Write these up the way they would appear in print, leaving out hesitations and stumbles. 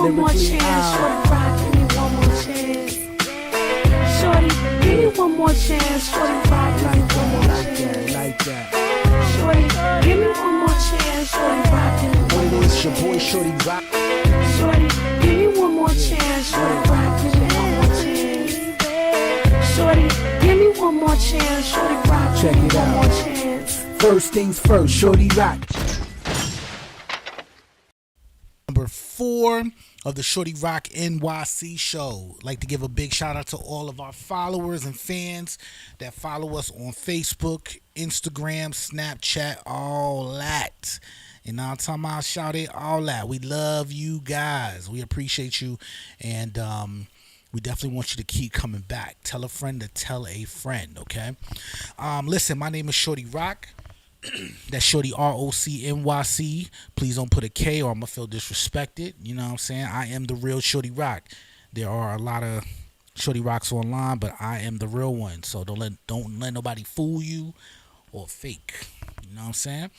one more chance, shorty rock, give me one more chance. Shorty, give me one more chance, shorty rock, give me one more chance. Like that. Shorty, give me one more chance, shorty rock, give me one more chance. It's your boy Shorty Rock. Shorty, give me one more chance, shorty rock, give me one more chance. Shorty, give me one more chance, shorty rock, Check give me it one out. more chance. First things first, Shorty Rock. Number 4 of the Shorty Rock NYC show. Like to give a big shout out to all of our followers and fans that follow us on Facebook, Instagram, Snapchat, all that. And I'm talking about, shout it, all that. We love you guys. We appreciate you. And we definitely want you to keep coming back. Tell a friend to tell a friend, okay? Listen, my name is Shorty Rock. That's Shorty ROCNYC. Please don't put a K or I'm going to feel disrespected. You know what I'm saying? I am the real Shorty Rock. There are a lot of Shorty Rocks online, but I am the real one. So don't let nobody fool you or fake. You know what I'm saying?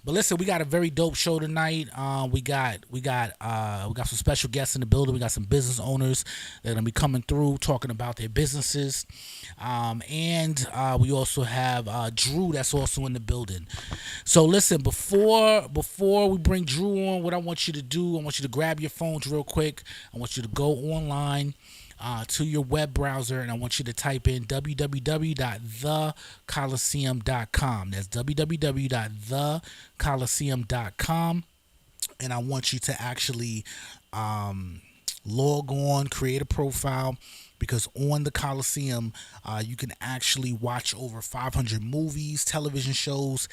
But listen, we got a very dope show tonight. We got some special guests in the building. We got some business owners that are gonna be coming through talking about their businesses, and we also have Drew that's also in the building. So listen, before we bring Drew on, what I want you to do, I want you to grab your phones real quick. I want you to go online to your web browser, and I want you to type in www.thecoliseum.com. That's www.thecoliseum.com, and I want you to actually log on, create a profile, because on the Coliseum, you can actually watch over 500 movies, television shows,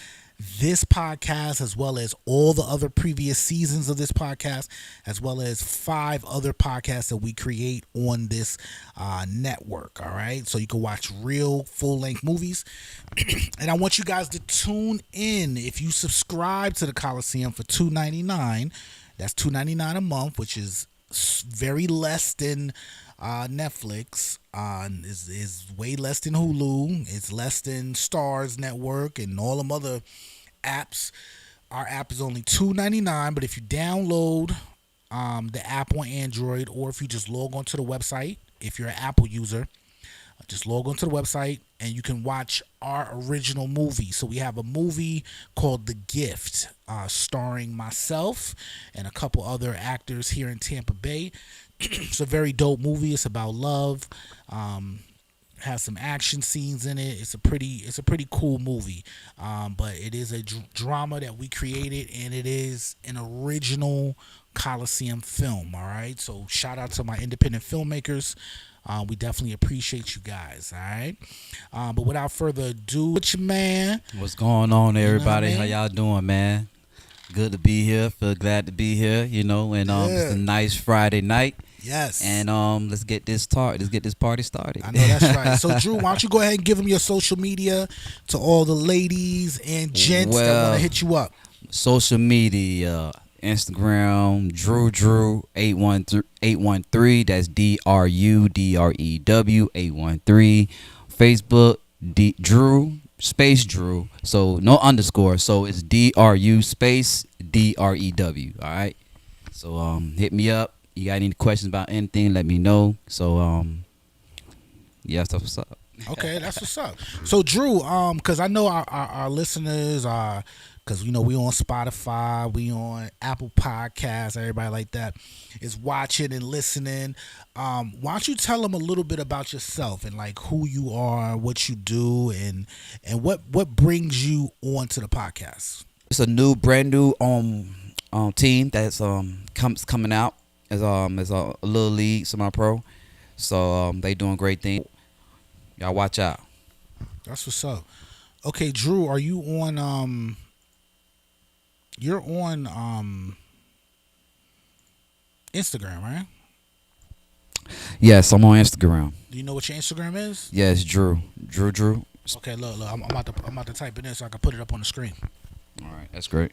this podcast, as well as all the other previous seasons of this podcast, as well as 5 other podcasts that we create on this network. All right, so you can watch real full-length movies. And I want you guys to tune in. If you subscribe to the Coliseum for $2.99, that's $2.99 a month, which is very less than Netflix, is way less than Hulu. It's less than Starz Network and all them other apps. Our app is only $2.99, but if you download the app on Android, or if you just log on to the website, if you're an Apple user, just log on to the website and you can watch our original movie. So we have a movie called The Gift, starring myself and a couple other actors here in Tampa Bay. It's a very dope movie. It's about love. Has some action scenes in it. It's a pretty cool movie. But it is a drama that we created, and it is an original Coliseum film. All right. So shout out to my independent filmmakers. We definitely appreciate you guys. All right. But without further ado, what's your man? What's going on, everybody? You know what I mean? How y'all doing, man? Good to be here. Feel glad to be here, and it's a nice Friday night. Yes. And let's get this party started. I know that's right. So Drew, why don't you go ahead and give them your social media to all the ladies and gents that want to hit you up. Social media, Instagram, Drew813. That's DRUDREW 813. Facebook, Drew space Drew. So no underscore. So it's DRU space DREW. All right. So hit me up. You got any questions about anything, let me know. So, yeah, that's what's up. Okay, that's what's up. So, Drew, because I know our listeners are, because, we on Spotify, we on Apple Podcasts, everybody like that is watching and listening. Why don't you tell them a little bit about yourself and, like, who you are, what you do, and what brings you onto the podcast? It's a brand new team that's coming out. As a little league, semi-pro, so they doing great things. Y'all watch out. That's what's up. Okay, Drew, are you on? You're on Instagram, right? Yes, I'm on Instagram. Do you know what your Instagram is? Yes, Drew. Okay, look, I'm about to type it in so I can put it up on the screen. All right, that's great.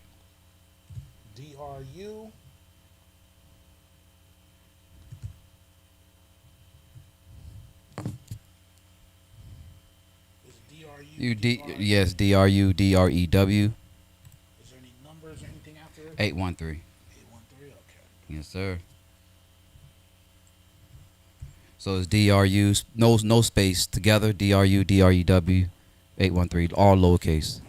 DRU. Yes, DRUDREW. Is there any numbers or anything after it? 813. 813, okay. Yes, sir. So it's DRU, no space together. DRU 813, all lowercase.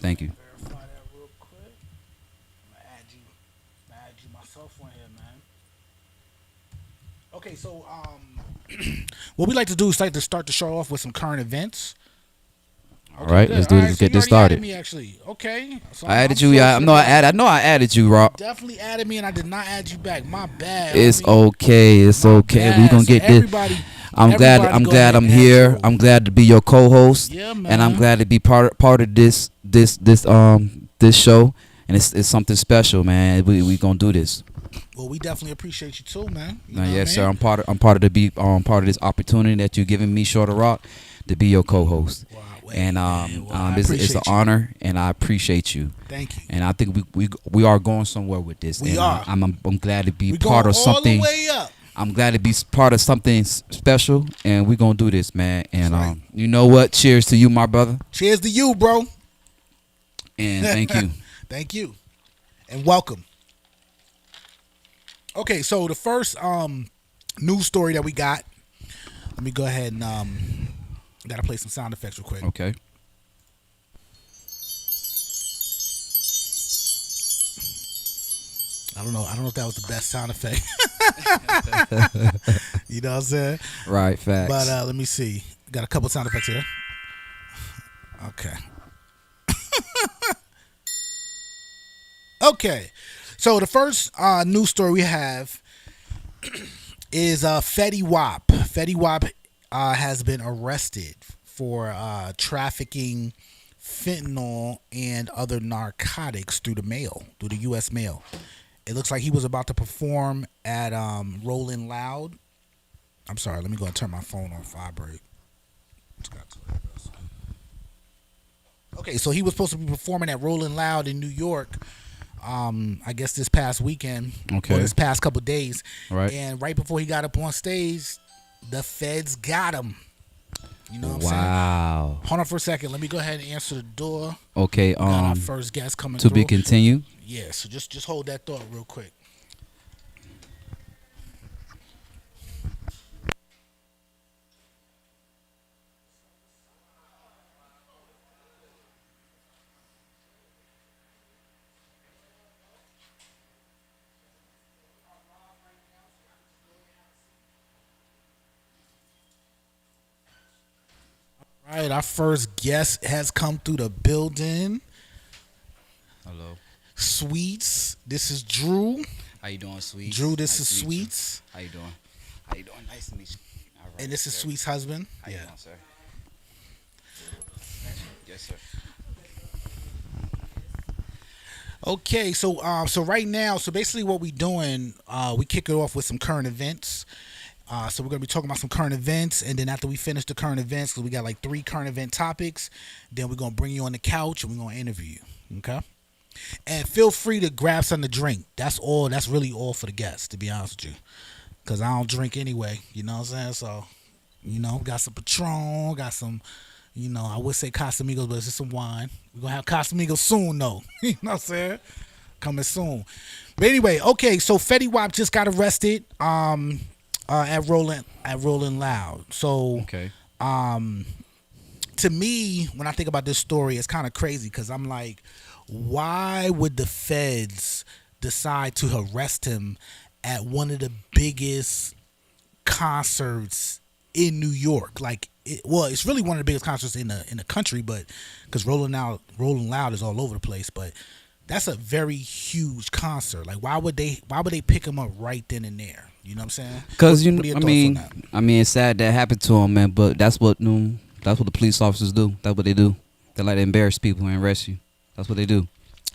Thank you. Verify that real quick. I'm gonna add you myself on here, man. Okay, so what we like to do is like to start the show off with some current events. All right, good. let's do All this. right, Let's so get you this already added started. me, actually. Okay. So I added I'm you. Yeah, sorry for I know I added you, Rock. definitely added me, and I did not add you back. My bad. It's homie. okay. It's My okay. bad. We gonna So get this. everybody, I'm glad. everybody I'm go glad ahead I'm and add here. you. I'm glad to be your co-host. Yeah, man. And I'm glad to be part of this show. And it's something special, man. We gonna do this. Well, we definitely appreciate you too, man. You Now, know yes, what sir. I mean? I'm part of this opportunity that you're giving me, Shorter Rock, to be your co-host. Wow, And man. Well, I it's appreciate an you. honor, and I appreciate you. Thank you. And I think we are going somewhere with this. We and are. I'm glad to be We part going of something. all the way up. I'm glad to be part of something special, and we're gonna do this, man. And That's right. you know what? Cheers to you, my brother. Cheers to you, bro. And thank you. Thank you. And welcome. Okay, so the first news story that we got. Let me go ahead and gotta play some sound effects real quick. Okay. I don't know if that was the best sound effect. You know what I'm saying? Right. Facts. But let me see. Got a couple sound effects here. Okay. Okay. So the first news story we have is Fettywap. Fettywap has been arrested for trafficking fentanyl and other narcotics through the U.S. mail. It looks like he was about to perform at RollingLoud. I'm sorry, let me go and turn my phone on vibrate. Okay, so he was supposed to be performing at RollingLoud in New York. I guess this past weekend, Okay. or this past couple days, Right. And right before he got up on stage, the feds got him. You know what I'm saying? Wow. Hold on for a second. Let me go ahead and answer the door. Okay. Got our first guest coming To through. be continued. Yeah, so just hold that thought real quick. All right, our first guest has come through the building. Hello. Sweets. This is Drew. How you doing, Sweets? Drew, this Nice is to meet you. Sweets. How you doing? How you doing? Nice to meet you. All right, And this is sir. Sweet's husband. How you doing, sir? Yes, sir. Okay, so right now, so basically what we doing, we kick it off with some current events. So we're gonna be talking about some current events, and then after we finish the current events, because we got like 3 current event topics, then we're gonna bring you on the couch and we're gonna interview you. Okay. And feel free to grab something to drink. That's all. That's really all for the guests, to be honest with you, because I don't drink anyway. You know what I'm saying? So, got some Patron, got some. I would say Casamigos, but it's just some wine. We're going to have Casamigos soon, though. You know what I'm saying? Coming soon. But anyway, okay, so Fettywap just got arrested at RollingLoud. So, Okay. to me, when I think about this story, it's kind of crazy because I'm like, why would the feds decide to arrest him at one of the biggest concerts in New York? Like, it's really one of the biggest concerts in the country, but because Rolling Loud is all over the place, but that's a very huge concert. Like, why would they pick him up right then and there? You know what I'm saying? Because What are your thoughts on that? it's sad that happened to him, man. But that's what the police officers do. That's what they do. They like to embarrass people and arrest you. That's what they do.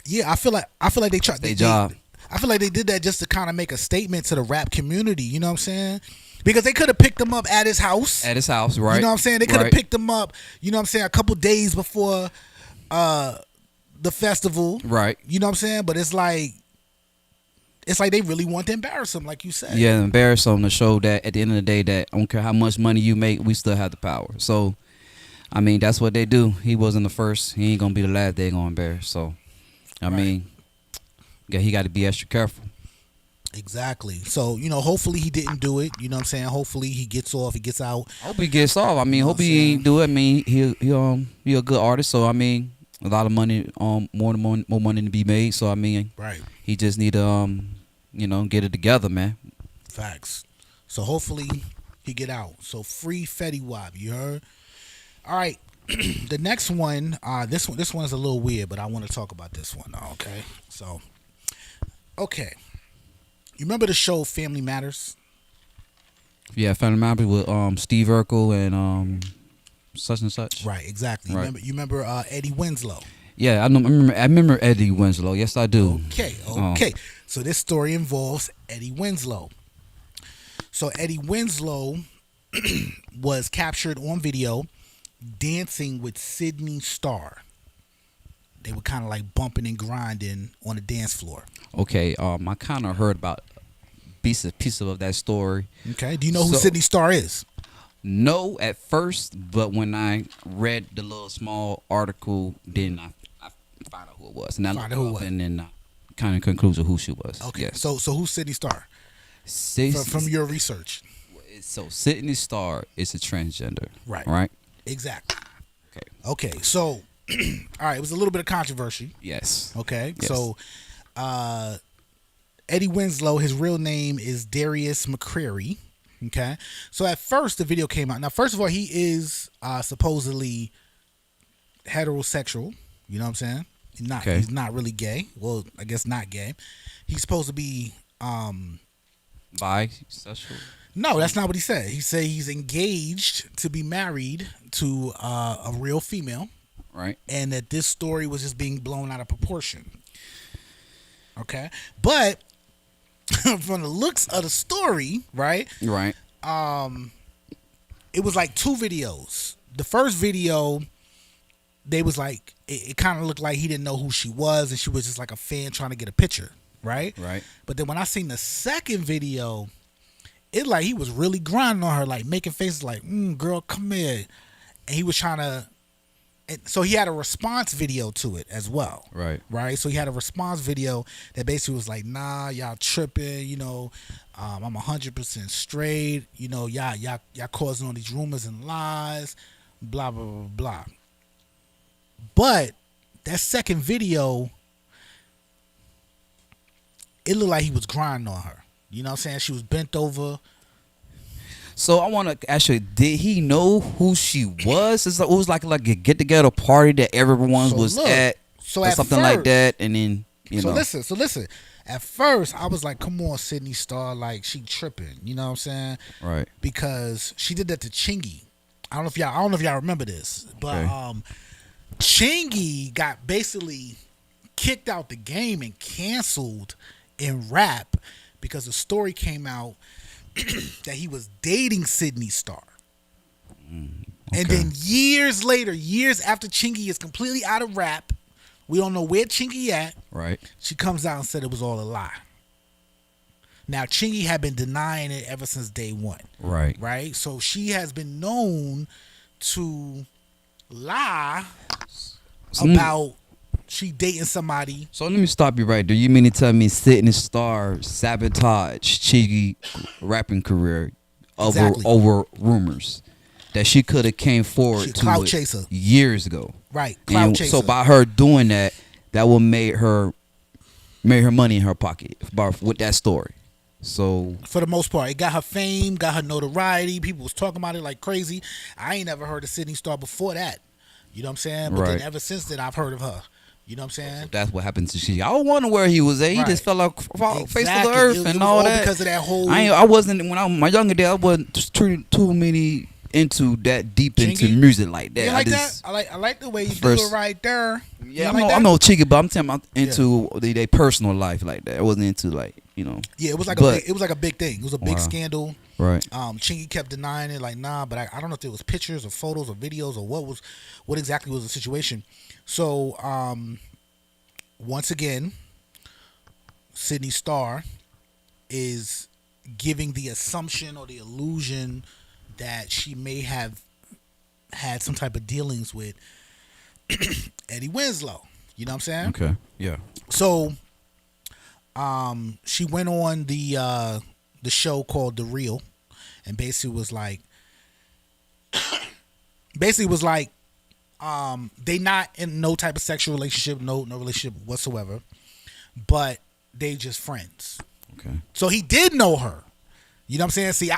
Yeah, I feel like they tried Their job. I feel like they did that just to kind of make a statement to the rap community. You know what I'm saying? Because they could have picked him up at his house. At his house, right? You know what I'm saying? They could have Right. picked him up, you know what I'm saying, a couple days before the festival. Right. You know what I'm saying? But it's like they really want to embarrass him, like you said. Yeah, embarrass them to show that at the end of the day that I don't care how much money you make, we still have the power. So, I mean, that's what they do. He wasn't the first. He ain't gonna be the last they gonna embarrass. So, I mean, yeah, he got to be extra careful. Exactly. So, hopefully he didn't do it. You know what I'm saying? Hopefully he gets off, he gets out. Hope he gets off. I mean, hope he ain't do it. I mean, he a good artist. So I mean, a lot of money, more money to be made. So I mean, Right. he just need to get it together, man. Facts. So hopefully he get out. So free Fettywap, you heard? All right. The next one, this one is a little weird, but I want to talk about this one, okay? So, okay. You remember the show Family Matters? Yeah, Family Matters with Steve Urkel and such and such. Right, exactly. Right. You remember Eddie Winslow? Yeah, I remember Eddie Winslow. Yes, I do. Okay. So this story involves Eddie Winslow. So Eddie Winslow was captured on video dancing with SydneyStarr. They were kind of like bumping and grinding on the dance floor. Okay, I kind of heard about piece of that story. Okay, do you know who SydneyStarr is? No, at first, but when I read the little small article, then I found out who it was, and I looked her up, and then I kind of concluded who she was. Okay, yes. so who's SydneyStarr? From your research. So SydneyStarr is a transgender. Right. Right. Exactly. Okay. So, all right, it was a little bit of controversy. Yes. Okay. Yes. So, Eddie Winslow, his real name is DariusMcCrary. Okay. So at first the video came out. Now, first of all, he is supposedly heterosexual. You know what I'm saying? He's not really gay. Well, I guess not gay. He's supposed to be bisexual. No, that's not what he said. He said he's engaged to be married to a real female. Right. And that this story was just being blown out of proportion. Okay. But from the looks of the story, right? Right. It was like two videos. The first video, they was like, it kind of looked like he didn't know who she was, and she was just like a fan trying to get a picture, right? Right. But then when I seen the second video, it like he was really grinding on her, like making faces like, girl, come here. And he was trying to, and so he had a response video to it as well. Right. Right. So he had a response video that basically was like, nah, y'all tripping, I'm 100% straight, y'all causing all these rumors and lies, blah, blah, blah, blah. But that second video, it looked like he was grinding on her. You know what I'm saying? She was bent over. So I want to ask you, did he know who she was? It was like a get together party that everyone was at, or something like that, and then So listen. At first, I was like, "Come on, SydneyStarr, like she tripping." You know what I'm saying? Right. Because she did that to Chingy. I don't know if y'all remember this, but Chingy got basically kicked out the game and canceled in rap because the story came out that he was dating SydneyStarr. And then years later, years after Chingy is completely out of rap, we don't know where Chingy at. Right. She comes out and said it was all a lie. Now, Chingy had been denying it ever since day one. Right. Right? So she has been known to lie about she dating somebody. So let me stop you right there. You mean to tell me SydneyStarr sabotaged Chingy rapping career over rumors that she could have came forward to clout chaser years ago? Right, clout chaser. So by her doing that, that will made her money in her pocket with that story. So for the most part, it got her fame, got her notoriety. People was talking about it like crazy. I ain't never heard of SydneyStarr before that. You know what I'm saying? But then ever since then, I've heard of her. You know what I'm saying? So that's what happened to Chingy. I don't wonder where he was at. He just fell off face of the earth and all that. Because of that whole. I wasn't when I was my younger day. I wasn't too many into that deep into music like that. You like that? I like the way you do it right there. Yeah, I know Chingy, but I'm telling you, I'm into their personal life like that. I wasn't into Yeah, it was like a big thing. It was a big scandal. Right. Chingy kept denying it, like nah, but I don't know if it was pictures or photos or videos or what exactly was the situation. So once again, SydneyStarr is giving the assumption or the illusion that she may have had some type of dealings with Eddie Winslow. You know what I'm saying? Okay. Yeah. So She went on the show called The Real, and basically was like, they not in no type of sexual relationship, no relationship whatsoever, but they just friends. Okay. So he did know her. You know what I'm saying? See,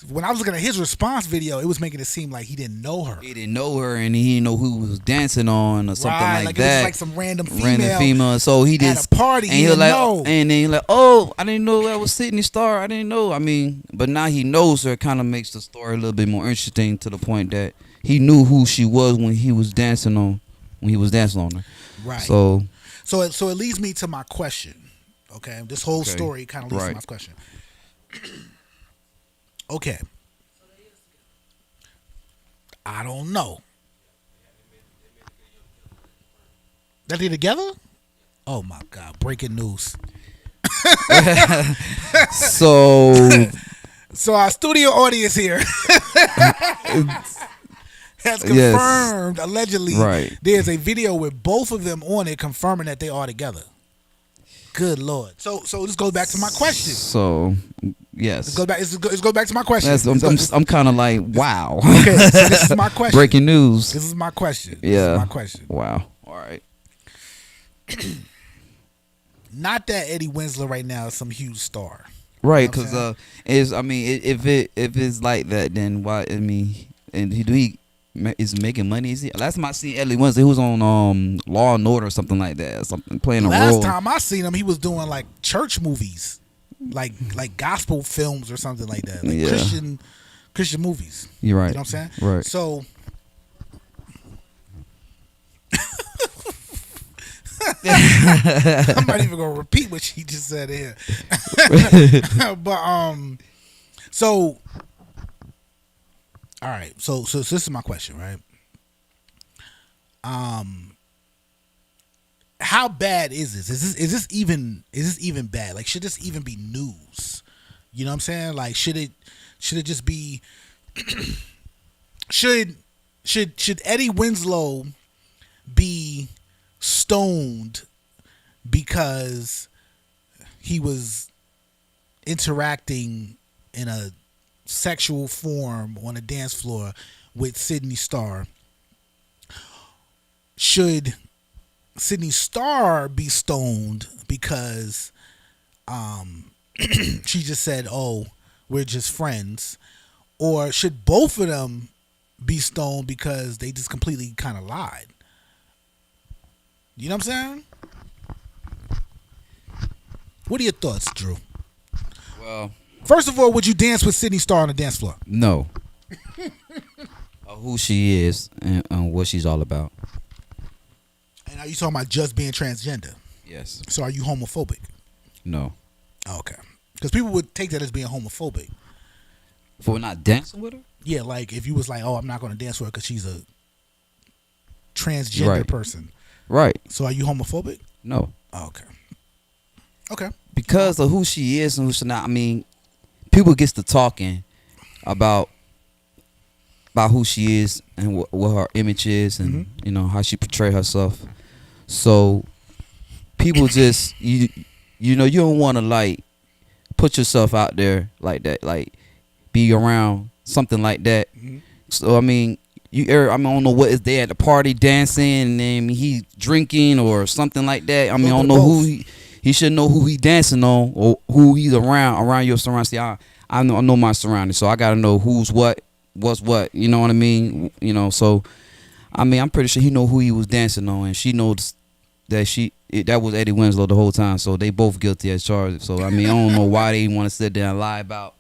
when I was looking at his response video, it was making it seem like he didn't know her. He didn't know her, and he didn't know who was dancing on or something like that. It was like some random female. So he at just a party. And he didn't know. And then he like, oh, I didn't know that was SydneyStarr. I didn't know. I mean, but now he knows her. It kind of makes the story a little bit more interesting to the point that he knew who she was when he was dancing on her. Right. So it leads me to my question. Okay, this whole story kind of leads to my question. Okay. I don't know. That they together? Oh my God! Breaking news. So our studio audience here has confirmed, allegedly, there's a video with both of them on it confirming that they are together. Good Lord. So this goes back to my question. So yes. Let's go back to my question. I'm kind of like, wow. Okay, so this is my question. Breaking news. This is my question. Yeah. This is my question. Wow. All right. Not that Eddie Winslow right now is some huge star. Right, because if it's like that, then why? I mean, and he is making money. Is he? Last time I seen Eddie Winslow, he was on Law and Order or something like that, or something playing a role. Last time I seen him, he was doing like church movies, like gospel films or something like that, like Christian movies. You're right. You know what I'm saying? Right. So. I'm not even gonna repeat what she just said here. But so all right, so this is my question, right? How bad is this? Is this even bad? Like, should this even be news? You know what I'm saying? Like, should it just be should Eddie Winslow be stoned because he was interacting in a sexual form on a dance floor with SydneyStarr? Should SydneyStarr be stoned because she just said, oh, we're just friends? Or should both of them be stoned because they just completely kind of lied? You know what I'm saying? What are your thoughts, Drew? Well, first of all, would you dance with SydneyStarr on the dance floor? No. Who she is and what she's all about. And are you talking about just being transgender? Yes. So are you homophobic? No. Okay. Because people would take that as being homophobic. For not dancing with her? Yeah, like if you was like, oh, I'm not going to dance with her because she's a transgender person. Right. So are you homophobic? No. Oh, okay. Okay. Because of who she is and who she's not. I mean, people gets to talking about who she is and what her image is and you know how she portray herself. So people just you know, you don't want to like put yourself out there like that, like be around something like that. So I mean, I don't know what is there at the party dancing and then he drinking or something like that. I mean, I don't know who he should know who he dancing on or who he's around your surroundings. See, I know my surroundings, so I gotta know who's what's what. You know what I mean? You know, so I mean, I'm pretty sure he know who he was dancing on, and she knows that that was Eddie Winslow the whole time. So they both guilty as charged. So I mean, I don't know why they want to sit there and lie about,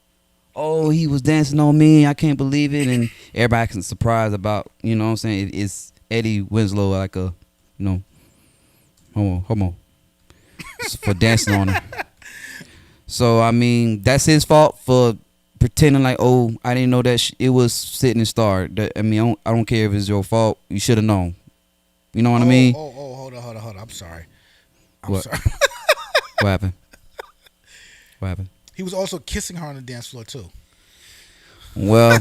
oh, he was dancing on me, I can't believe it, and everybody can surprise about, you know what I'm saying? It's Eddie Winslow like a, you know, homo for dancing on her. So I mean, that's his fault for pretending like, oh, I didn't know that it was SydneyStarr. I mean, I don't care if it's your fault. You should have known. You know what I mean? Hold on. I'm sorry. What? Sorry. What happened? What happened? He was also kissing her on the dance floor too. Well,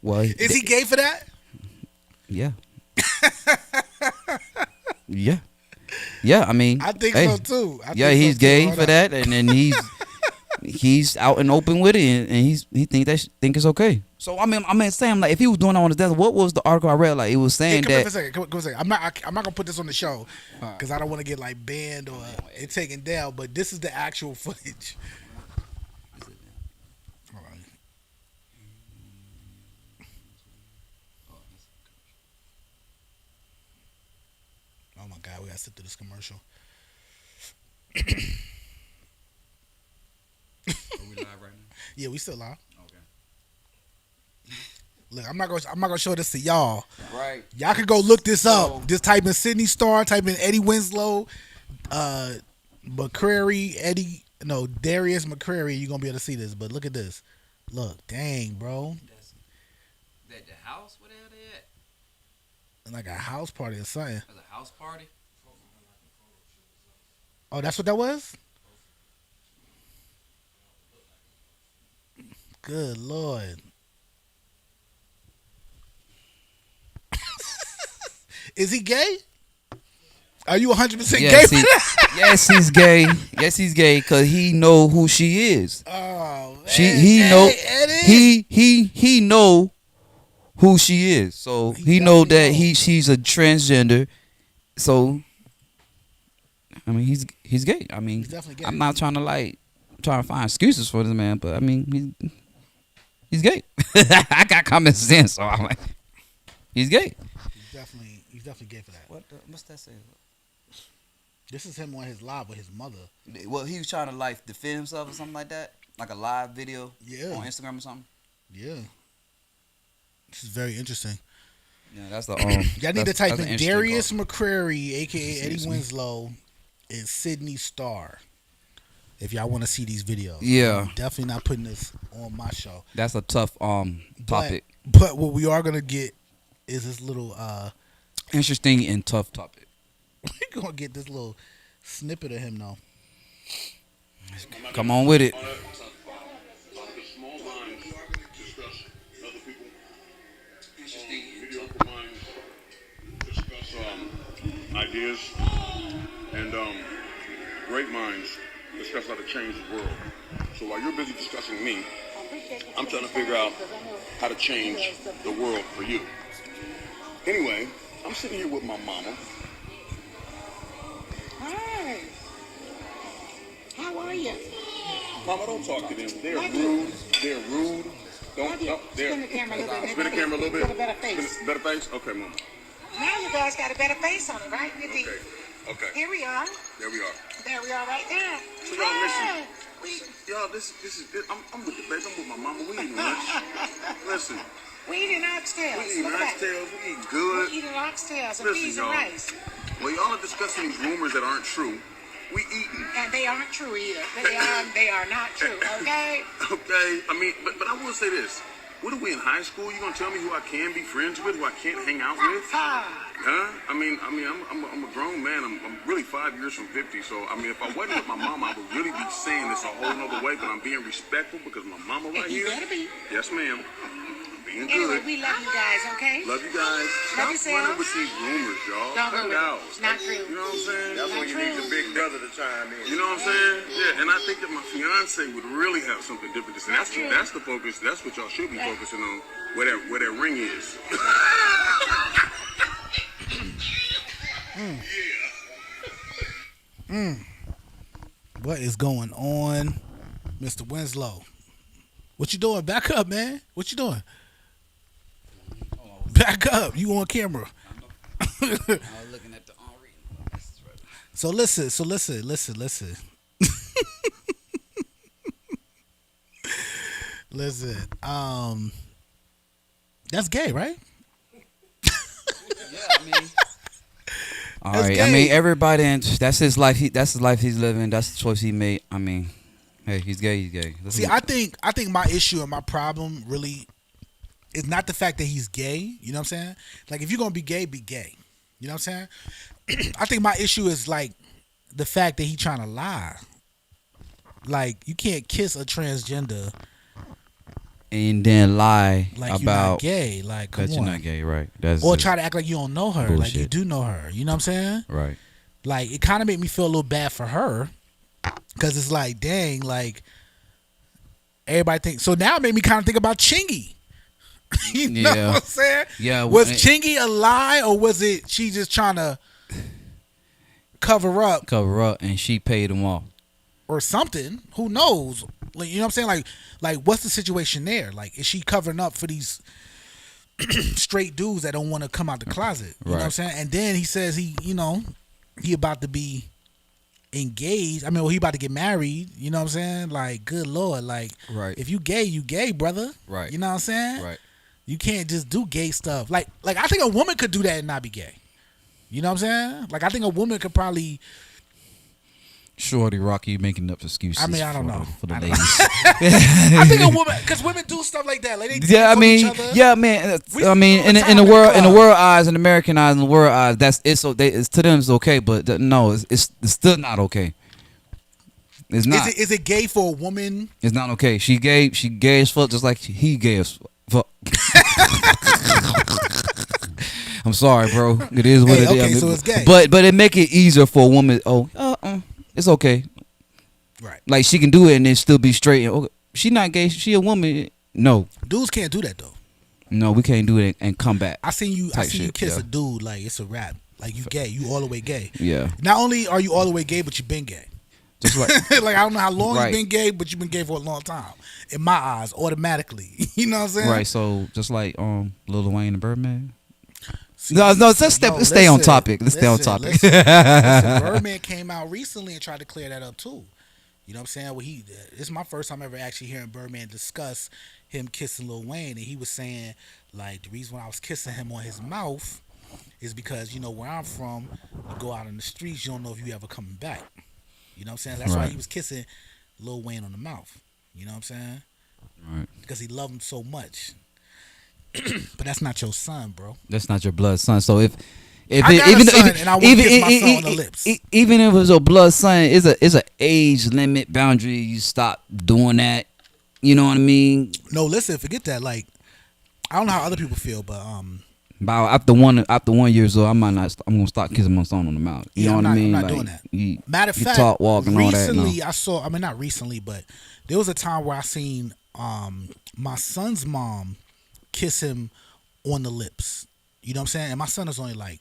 is he gay for that? Yeah. Yeah. Yeah, I mean, I think hey, so too. yeah, he's gay for that, and then he's out and open with it, and he think it's okay. So I mean, saying like if he was doing it on his death, what was the article I read? Like it was saying come that. For a second, come for a second. I'm not gonna put this on the show because I don't want to get like banned or it taken down. But this is the actual footage. Hold on. Oh my God, we gotta sit through this commercial. Are we live right now? Yeah, we still live. Okay. Look, I'm not gonna show this to y'all. Right. Y'all can go look this up. Just type in SydneyStarr, type in Eddie Winslow, Darius McCrary. You're gonna be able to see this. But look at this. Look, dang, bro. That the house? Where the hell they at? Like a house party or something. That's a house party. Oh, that's what that was? Good Lord. Is he gay? Are you 100% gay? Yes, he's gay. Yes, he's gay because he know who she is. Oh, man. He know who she is. So he know that she's a transgender. So I mean, he's gay. I mean, He's definitely gay. I'm not trying to find excuses for this man, but I mean, he's gay. I got common sense, so I'm like, he's gay. He's definitely gay for that. What's that say? This is him on his live with his mother. Well, he was trying to like defend himself or something like that, like a live video on Instagram or something. Yeah, this is very interesting. Yeah, that's the y'all need to type in Darius call. McCrary, aka Eddie Winslow, and SydneyStarr. If y'all want to see these videos, yeah, I'm definitely not putting this on my show. That's a tough topic. But what we are gonna get is this little interesting and tough topic. We're gonna get this little snippet of him though. Come on with it. Ideas and great minds discuss how to change the world. So while you're busy discussing me, I'm trying to figure out how to change the world for you. Anyway, I'm sitting here with my mama. Hi. How are you? Mama, don't talk to them. They're rude. They're rude. Don't. Spin the camera a little bit. Spin the camera a little bit. Got a better face. Better face? Okay, Mama. Now you guys got a better face on it, right? Okay. Here we are. There we are. There we are right there. So y'all listen. Y'all, this is. I'm with the baby. I'm with my mama. We eating lunch. Listen. We eating oxtails. We eating Look at that. oxtails. We eating good. We eating oxtails and Listen, peas and y'all. rice. Well, y'all are discussing these rumors that aren't true. We eating. And they aren't true either. They are not true, okay? Okay. I mean, but I will say this. What are we in high school? You gonna tell me who I can be friends with, who I can't hang out with? Huh? I mean, I'm a grown man. I'm really 5 years from 50. So I mean, if I wasn't with my mama, I would really be saying this a whole nother way. But I'm being respectful because my mama right You here. better be. Yes, ma'am. Being Anyway, good. we love you guys, okay? Love you guys. Love Stop running yourselves. with these rumors, y'all. Don't Cut go it with out. it. It's not true. You know what I'm saying? That's when you need the big brother to chime in. You know what I'm saying? Yeah, and I think that my fiance would really have something different to say. That's true. That's the focus. That's what y'all should be focusing on. Where that ring is. What is going on, Mr. Winslow? What you doing? Back up, man. What you doing? Back up. You on camera. I was looking at the So listen. Listen. That's gay, right? Yeah, I mean. All That's right. gay. I mean, everybody. That's his life. That's the life he's living. That's the choice he made. I mean, hey, he's gay. He's gay. See, I think my issue and my problem really is not the fact that he's gay. You know what I'm saying? Like, if you're gonna be gay, be gay. You know what I'm saying? I think my issue is like the fact that he trying to lie. Like, you can't kiss a transgender and then lie like about you're not gay. Like, come that on. you're not gay, right? That's Or just try to act like you don't know her. Like, you bullshit. do know her. You know what I'm saying? right. like it kind of made me feel a little bad for her, because it's like, dang, like everybody thinks. So now it made me kind of think about Chingy. You know what I'm saying? Yeah. Was Chingy a lie, or was it she just trying to cover up, and she paid him off or something? Who knows? Like, you know what I'm saying? Like what's the situation there? Like, is she covering up for these straight dudes that don't want to come out the closet? You know what I'm saying? And then he says he about to be engaged. I mean, well, he about to get married. You know what I'm saying? Like, good Lord. Like, if you gay, you gay, brother. Right. You know what I'm saying? Right. You can't just do gay stuff. Like I think a woman could do that and not be gay. You know what I'm saying? Like, I think a woman could probably. Shorty Rocky making up excuses. I mean, I don't know for the ladies. I think a woman, because women do stuff like that. Like, they I mean, each other. yeah, man. I mean, in the world eyes, in American eyes, in the world eyes, it's to them it's okay, but no, it's still not okay. It's not. Is it gay for a woman? It's not okay. She gay as fuck, just like he gay as fuck. I'm sorry, bro. It is what it is. Okay, so it's gay. But it make it easier for a woman. It's okay. Right. Like, she can do it and then still be straight. Okay. She not gay. She a woman. No. Dudes can't do that though. No, we can't do it and come back. I seen you kiss a dude like it's a rap. Like, you gay. You all the way gay. Yeah. Not only are you all the way gay, but you've been gay. Just like like, I don't know how long you've been gay, but you've been gay for a long time. In my eyes, automatically. You know what I'm saying? Right. So just like Lil Wayne and Birdman. No. Let's stay on topic. Let's stay on topic. Listen, Birdman came out recently and tried to clear that up too. You know what I'm saying? Well, this is my first time ever actually hearing Birdman discuss him kissing Lil Wayne, and he was saying, like, the reason why I was kissing him on his mouth is because, you know, where I'm from, you go out in the streets, you don't know if you ever coming back. You know what I'm saying? That's why he was kissing Lil Wayne on the mouth. You know what I'm saying? Right. Because he loved him so much. But that's not your son, bro. That's not your blood son. So if I got a son and I want to kiss my son on the lips. Even if it was your blood son, it's a age limit boundary. You stop doing that. You know what I mean? No, listen, forget that. Like, I don't know how other people feel, but after 1 year old, I'm gonna start kissing my son on the mouth. You know what I mean? I'm not doing that. Matter of fact, talk, walk, and recently all that, I mean, not recently, but there was a time where I seen my son's mom kiss him on the lips. You know what I'm saying? And my son is only like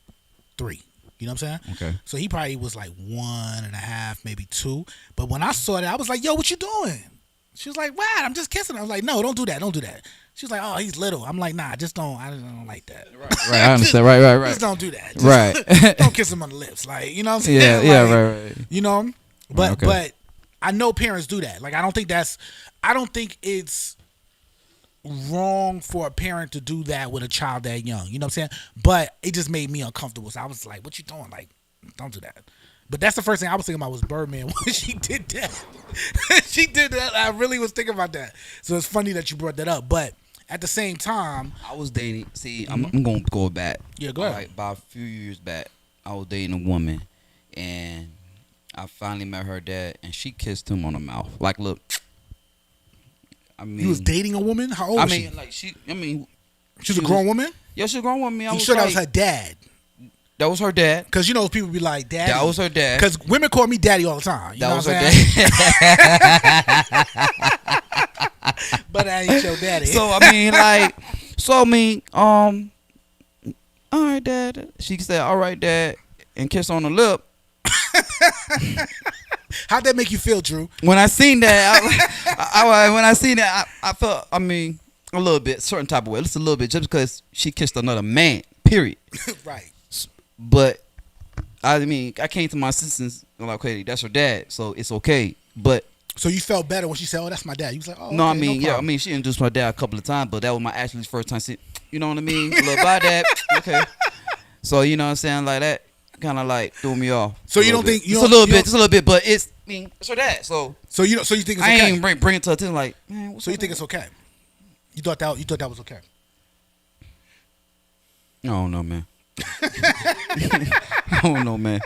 3. You know what I'm saying? Okay. So he probably was like 1.5, maybe 2. But when I saw that, I was like, yo, what you doing? She was like, what? I'm just kissing. I was like, no, don't do that. Don't do that. She was like, oh, he's little. I'm like, nah, I don't like that. Right, I understand. Right. Just don't do that. Right. Don't kiss him on the lips. Like, you know what I'm saying? Yeah, like, right. You know? But I know parents do that. Like, I don't think it's wrong for a parent to do that with a child that young. You know what I'm saying? But it just made me uncomfortable. So I was like, what you doing? Like, don't do that. But that's the first thing I was thinking about was Birdman when she did that. She did that. I really was thinking about that. So it's funny that you brought that up. But at the same time, I was dating. See, I'm gonna go back. Yeah, go ahead. Like, about a few years back, I was dating a woman, and I finally met her dad, and she kissed him on the mouth. Like, look, I mean, you was dating a woman? How old was she? Like, she was a grown woman? Yeah, she's a grown woman. You sure that was her dad? That was her dad. Because, you know, people be like, daddy. That was her dad. Because women call me daddy all the time. You know was what her I'm saying? dad. But I ain't your daddy. All right, dad. She said, all right, dad, and kiss on the lip. How'd that make you feel, Drew? When I seen that, I felt, I mean, a little bit, certain type of way, just a little bit, just because she kissed another man, period. Right. But, I mean, I came to my senses, I'm like, okay, that's her dad, so it's okay. But so you felt better when she said, oh, that's my dad. You was like, oh, no, okay, I mean, no I mean, she introduced my dad a couple of times, but that was my actually first time seeing, you know what I mean? A little by dad, okay. So, you know what I'm saying, like that kind of like threw me off. So you don't think just a little bit, but it's, I mean, it's her dad. So you think it's okay? I ain't bring it to her attention. Like, man, so you think it's okay? You thought that was okay? I don't know, man. I don't know, man.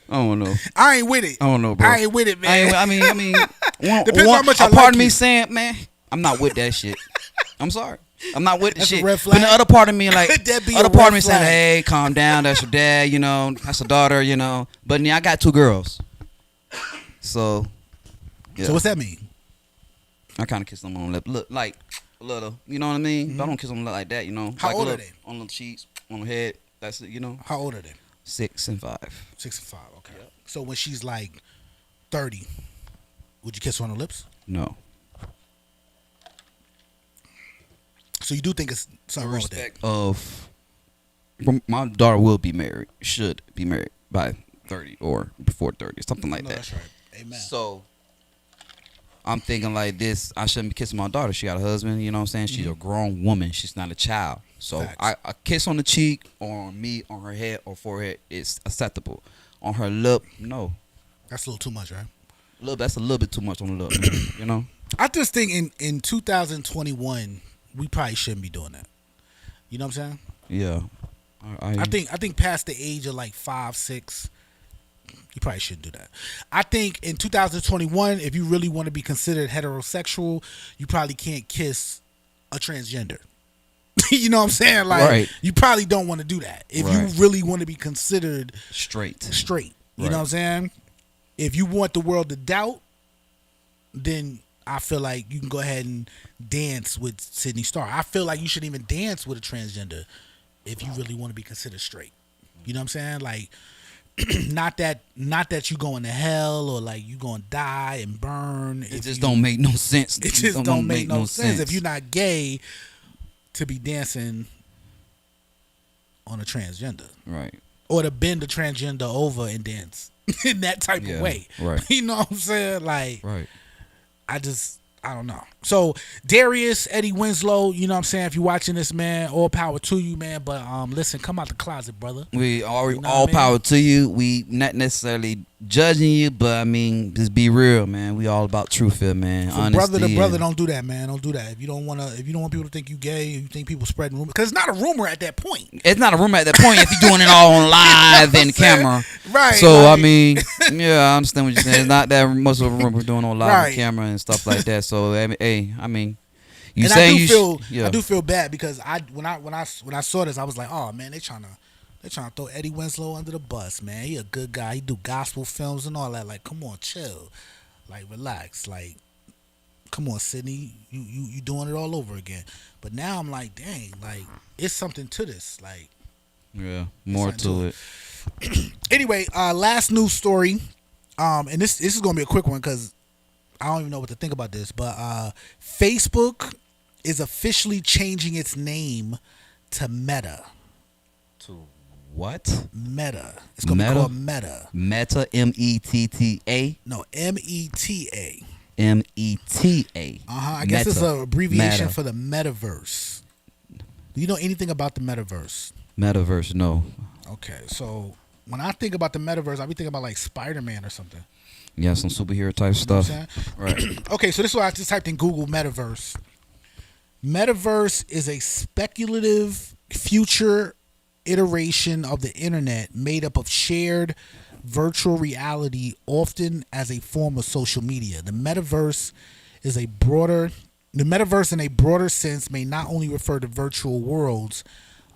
I don't know. I ain't with it. I don't know, bro. I ain't with it, man. I mean, Depends how much I a part like of me you. saying, man, I'm not with that shit. I'm sorry. I'm not with the That's a shit. red But the flag? other part of me like, That'd be a other part of red me saying, flag. hey, calm down. That's your dad. You know, that's a daughter. You know. But yeah, I got 2 girls. So. Yeah. So what's that mean? I kind of kiss them on the lip. Look, like a little. You know what I mean? But I don't kiss them on the lip like that. You know. How like old a are little, they? On the cheeks, on the head. That's it. You know. How old are they? 6 and 5. 6 and 5. Okay. So when she's like 30, would you kiss her on the lips? No. So you do think it's something wrong with that? Respect of my daughter will be married. Should be married by 30 or before 30, something like No, that. that's right. Amen. So I'm thinking like this. I shouldn't be kissing my daughter. She got a husband. You know what I'm saying? She's a grown woman. She's not a child. So Facts. a kiss on the cheek or on me, on her head or forehead is acceptable. On her lip, no. That's a little too much, right? That's a little bit too much on the lip. You know? I just think in 2021 we probably shouldn't be doing that. You know what I'm saying? Yeah. I think past the age of like 5, 6, you probably shouldn't do that. I think in 2021, if you really want to be considered heterosexual, you probably can't kiss a transgender. You know what I'm saying? Like, Right. you probably don't want to do that if Right. you really want to be considered straight. straight. You Right. know what I'm saying? If you want the world to doubt, then I feel like you can go ahead and dance with SydneyStarr. I feel like you shouldn't even dance with a transgender if you really want to be considered straight. You know what I'm saying? Like, not that you going to hell or like you going to die and burn. It just don't make no sense. It just don't make no sense if you're not gay to be dancing on a transgender. Right. Or to bend the transgender over and dance in that type of way. Right. You know what I'm saying? Like, Right. I don't know. So Darius, Eddie Winslow, you know what I'm saying? If you're watching this, man, all power to you, man. But listen, come out the closet, brother. We all, You know all what I mean? power to you. We not necessarily judging you, but I mean, just be real, man. We all about truth here, man. From Honesty brother to brother, and- don't do that, man. Don't do that. If you don't want people to think you gay, you think people spreading rumors, because it's not a rumor at that point. It's not a rumor at that point if you're doing it all on live and camera. Right. So like, I mean, yeah, I understand what you're saying. It's not that much of a rumor doing on live Right. and camera and stuff like that. So I mean, hey, I mean, you and saying I do feel bad because when I saw this, I was like, oh man, they trying to throw Eddie Winslow under the bus, man. He a good guy. He do gospel films and all that. Like, come on, chill. Like, relax. Like, come on, Sydney. You doing it all over again. But now I'm like, dang, like, it's something to this. Like, yeah, more something to to it. anyway, last news story. And this is gonna be a quick one because I don't even know what to think about this. But Facebook is officially changing its name to Meta. To what? Meta. It's gonna be called Meta. Meta, METTA. No, META. META. I guess it's an abbreviation Meta. for the Metaverse. Do you know anything about the Metaverse? Metaverse, no. Okay, so when I think about the Metaverse, I be thinking about like Spider-Man or something. Yeah, some superhero type You know what stuff. I'm saying? Right. Okay, so this is why I just typed in Google Metaverse. Metaverse is a speculative future iteration of the internet made up of shared virtual reality, often as a form of social media. The metaverse in a broader sense may not only refer to virtual worlds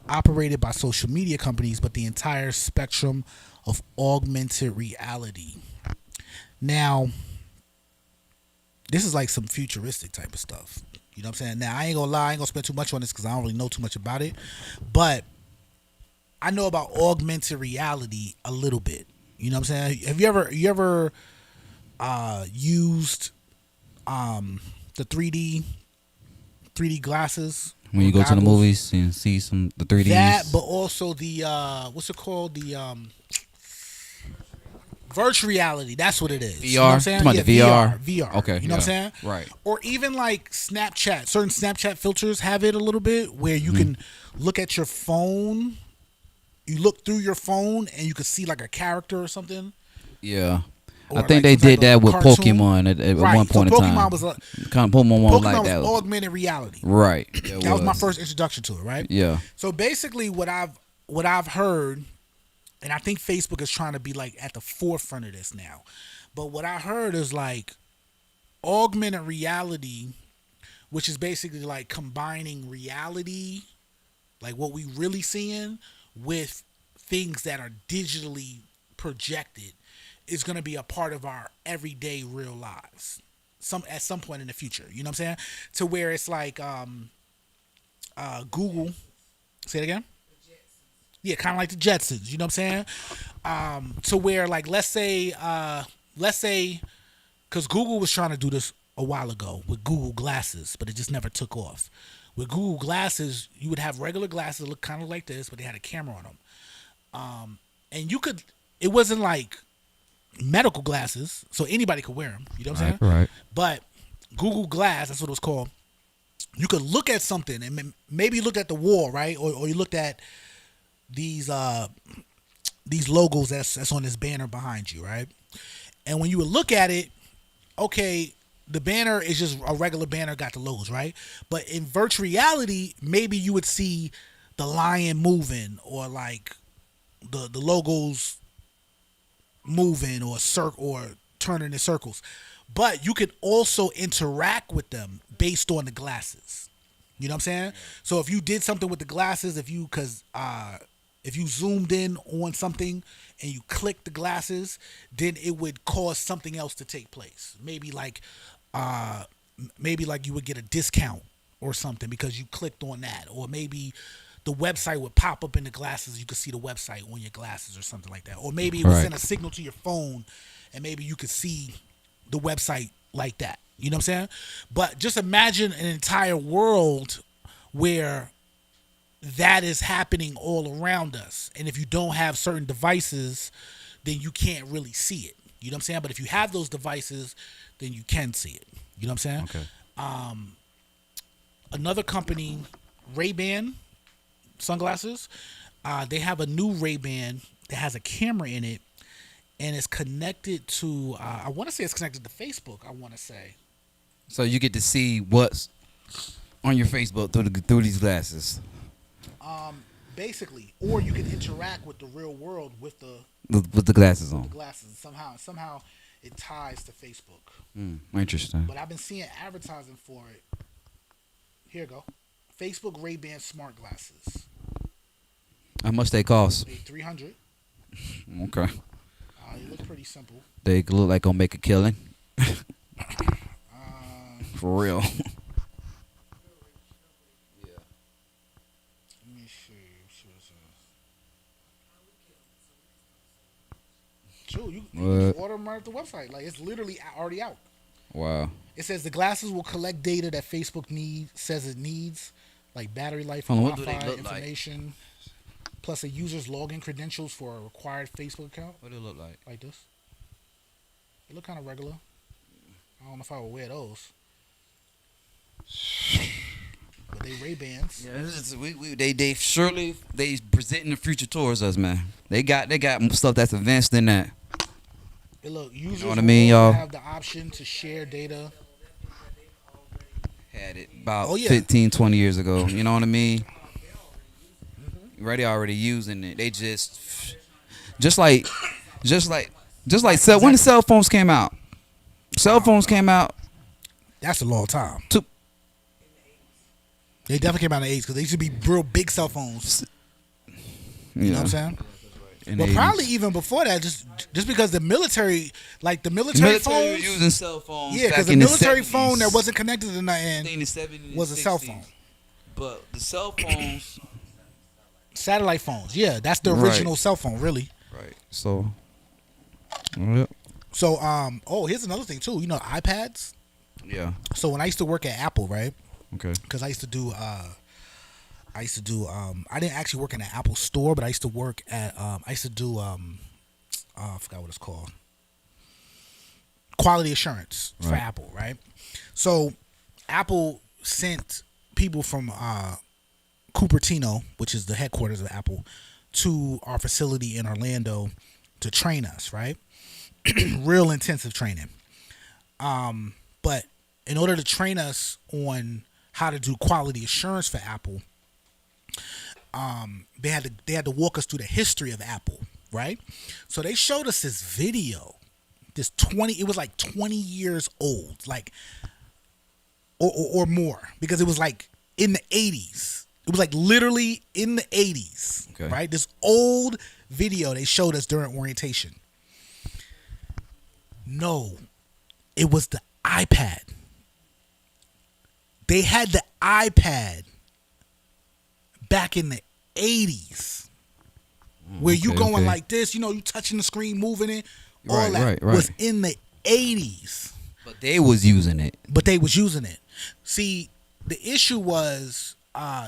operated by social media companies, but the entire spectrum of augmented reality. Now, this is like some futuristic type of stuff. You know what I'm saying? Now, I ain't gonna lie, I ain't gonna spend too much on this because I don't really know too much about it. But I know about augmented reality a little bit. You know what I'm saying? Have you ever used the 3D glasses? When you go to the goggles? movies and see the 3Ds. That, but also the what's it called? The virtual reality. That's what it is. VR? You know what I'm saying? Talking about the VR? VR. Okay, You know what I'm yeah. saying? Right. Or even like Snapchat. Certain Snapchat filters have it a little bit where you Mm-hmm. can look at your phone. You look through your phone and you can see like a character or something. Yeah. Or I think like they some type did that of with cartoon. Pokemon at Right. one point so in Pokemon time. was Kind of Pokemon was Pokemon like was that. augmented reality. Right. That was my first introduction to it, right? Yeah. So basically what I've heard, and I think Facebook is trying to be like at the forefront of this now. But what I heard is like augmented reality which is basically like combining reality, like what we really seeing, with things that are digitally projected, is going to be a part of our everyday real lives at some point in the future. You know what I'm saying? To where it's like Google. Say it again. Yeah, kind of like the Jetsons. You know what I'm saying? To where, like, let's say, because Google was trying to do this a while ago with Google Glasses, but it just never took off. With Google Glasses, you would have regular glasses that look kind of like this, but they had a camera on them. And you could, it wasn't like medical glasses, so anybody could wear them. You know what I'm saying? Right. But Google Glass, that's what it was called. You could look at something and maybe look at the wall, right? Or you looked at these logos that's on this banner behind you, right? And when you would look at it, okay, the banner is just a regular banner, got the logos, right? But in virtual reality, maybe you would see the lion moving, or like the logos moving, or turning in circles. But you could also interact with them based on the glasses. You know what I'm saying? So if you did something with the glasses, if you zoomed in on something and you clicked the glasses, then it would cause something else to take place. Maybe like you would get a discount or something because you clicked on that, or maybe the website would pop up in the glasses. You could see the website on your glasses or something like that. Or maybe it would send a signal to your phone and maybe you could see the website like that. You know what I'm saying? But just imagine an entire world where that is happening all around us. And if you don't have certain devices, then you can't really see it. You know what I'm saying? But if you have those devices, then you can see it. You know what I'm saying? Okay. Another company, Ray-Ban sunglasses, they have a new Ray-Ban that has a camera in it, and it's connected to, I want to say it's connected to Facebook, I want to say. So you get to see what's on your Facebook through these glasses. Basically, or you can interact with the real world with the glasses on. The glasses somehow it ties to Facebook. Interesting. But I've been seeing advertising for it. Here you go. Facebook Ray-Ban smart glasses. How much they cost? They $300. Okay. They look pretty simple. They look like gonna make a killing. For real. Let me see. True, you can just order them right at the website. Like, it's literally already out. Wow. It says the glasses will collect data that Facebook says it needs, like battery life Hold and on, what do they Wi-Fi look like? information, plus a user's login credentials for a required Facebook account. What do it look like? Like this. They look kind of regular. I don't know if I would wear those. But they Ray-Bans. Yeah, they surely presenting the future towards us, man. They got stuff that's advanced in that. Hey, look, users know what I mean, will y'all? have the option to share data. Had it about 15, 20 years ago. You know what I mean? Already using it. They just like when the cell phones came out. Cell phones came out. That's a long time. They definitely came out in the 80s because they used to be real big cell phones. You know what I'm saying? Well, probably even before that, just because the military, like the military phones, was using cell phones. Yeah, because the military phone that wasn't connected to nothing was a cell phone. But the cell phones, satellite phones, yeah, that's the original cell phone, really. Right. So, yep. So, here's another thing too. You know, iPads. Yeah. So when I used to work at Apple, right? Okay. Because I used to do I didn't actually work in an Apple store, but I used to work at I forgot what it's called. Quality assurance for Apple, right? So Apple sent people from Cupertino, which is the headquarters of Apple, to our facility in Orlando to train us, right? Real intensive training. But in order to train us on how to do quality assurance for Apple, they had to walk us through the history of Apple, right? So they showed us this video, it was like 20 years old. Like, or more, because it was like in the 80s. It was like literally in the 80s, Okay. right? This old video they showed us during orientation. No, it was the iPad. They had the iPad back in the 80s, where you Okay, going okay. like this, you know, you touching the screen, moving it. All Right, that right. was in the 80s. But they was using it. But they was using it. See, the issue was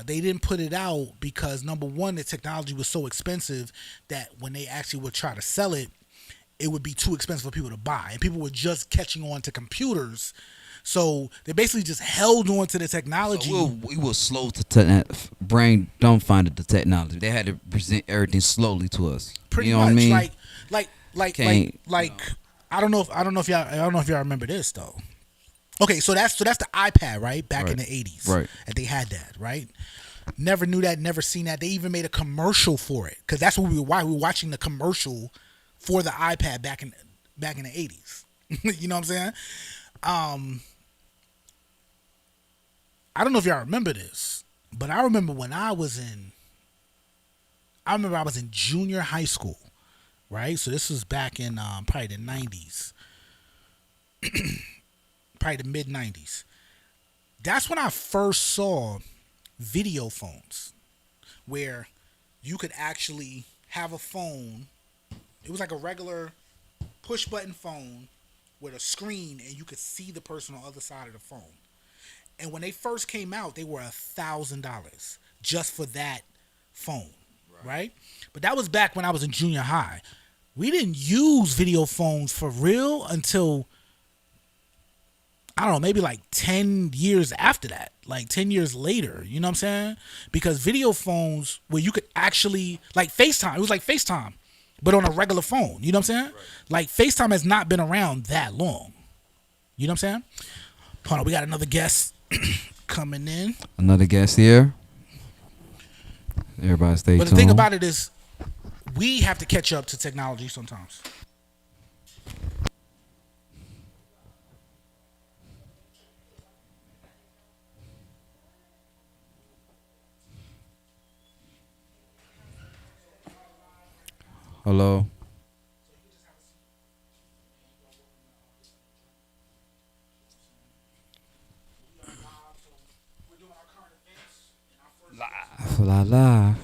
they didn't put it out because, number one, the technology was so expensive that when they actually would try to sell it, it would be too expensive for people to buy. And people were just catching on to computers. So they basically just held on to the technology. So we were slow to brain dumbfounded the technology. They had to present everything slowly to us. Pretty you know much. what I mean? Like I don't know if y'all remember this though. Okay, so that's the iPad, right? Back in the 80s. Right. And they had that, right? Never knew that, never seen that. They even made a commercial for it, because that's what we were watching the commercial for the iPad back in the 80s. You know what I'm saying? I don't know if y'all remember this, but I remember when I was in junior high school, right? So this was back in probably the 90s, probably the mid 90s. That's when I first saw video phones, where you could actually have a phone. It was like a regular push button phone with a screen, and you could see the person on the other side of the phone. And when they first came out, they were $1,000 just for that phone, right? But that was back when I was in junior high. We didn't use video phones for real until, I don't know, maybe like 10 years after that, like 10 years later, you know what I'm saying? Because video phones where you could actually, like FaceTime, it was like FaceTime, but on a regular phone, you know what I'm saying? Right. Like FaceTime has not been around that long, you know what I'm saying? Hold on, we got another guest coming in. Another guest here. Everybody stay tuned. But the thing about it is, we have to catch up to technology sometimes. Hello. La.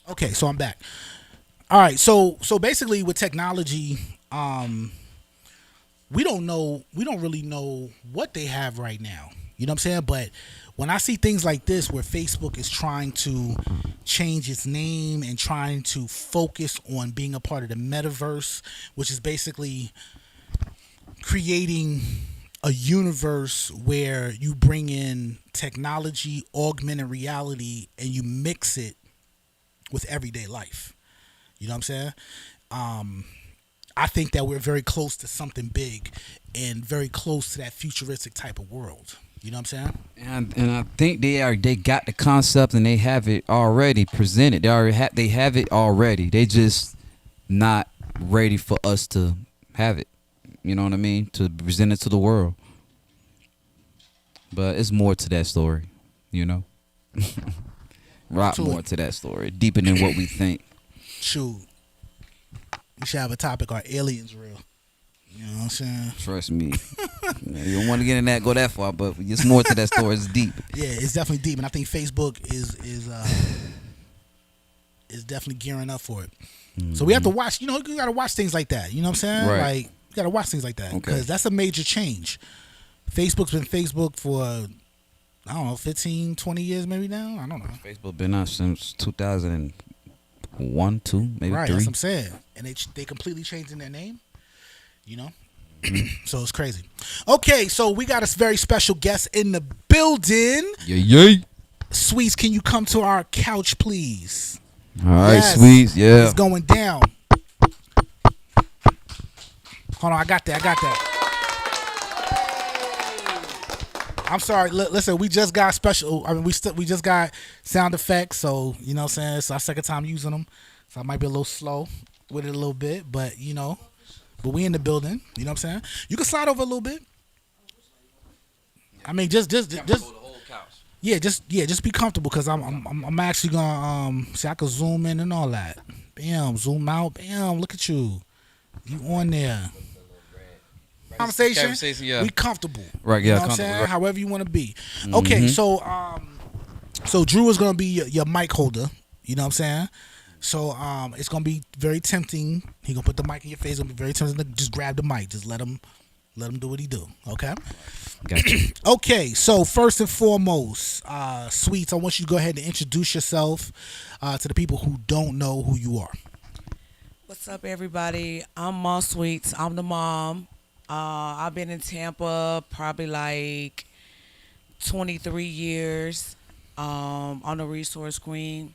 Okay, so I'm back. All right, so basically with technology, we don't really know what they have right now. You know what I'm saying? But when I see things like this, where Facebook is trying to change its name and trying to focus on being a part of the Metaverse, which is basically creating a universe where you bring in technology, augmented reality, and you mix it with everyday life. You know what I'm saying? I think that we're very close to something big and very close to that futuristic type of world. You know what I'm saying? And I think they got the concept and they have it already presented. They have it already. They just not ready for us to have it. You know what I mean? To present it to the world. But it's more to that story, you know? Rock more to that story. Deeper than what we think. Shoot. We should have a topic on aliens real. You know what I'm saying? Trust me. You don't want to get in that, go that far, but it's more to that story. It's deep. Yeah, it's definitely deep. And I think Facebook is definitely gearing up for it. Mm-hmm. So we have to watch, you got to watch things like that. You know what I'm saying? Right. Like, you got to watch things like that. Because that's a major change. Facebook's been Facebook for, I don't know, 15, 20 years maybe now? I don't know. Facebook been out since 2001, 2, maybe right, 3. That's what I'm saying. And they completely changing their name, you know? So it's crazy. Okay, so we got a very special guest in the building. Yay. Sweets, can you come to our couch, please? All right, yes. Sweets, yeah. It's going down. Hold on, I got that. I'm sorry. Listen, we just got special. I mean, we just got sound effects, so you know what I'm saying. It's our second time using them, so I might be a little slow with it a little bit, but but we in the building. You know what I'm saying? You can slide over a little bit. I mean, just yeah, just be comfortable because I'm actually gonna see I can zoom in and all that. Bam, zoom out. Bam, look at you. You on there? Conversation. Yeah. We comfortable. Right. Yeah. You know what I'm saying? However you want to be. Okay. So Drew is gonna be your mic holder. You know what I'm saying? So it's gonna be very tempting. He gonna put the mic in your face. It's gonna be very tempting to just grab the mic. Just let him do what he do. Okay. Gotcha. Okay. So first and foremost, Sweets, I want you to go ahead and introduce yourself to the people who don't know who you are. What's up, everybody? I'm Ma Sweets. I'm the mom. I've been in Tampa probably like 23 years. I'm the resource queen.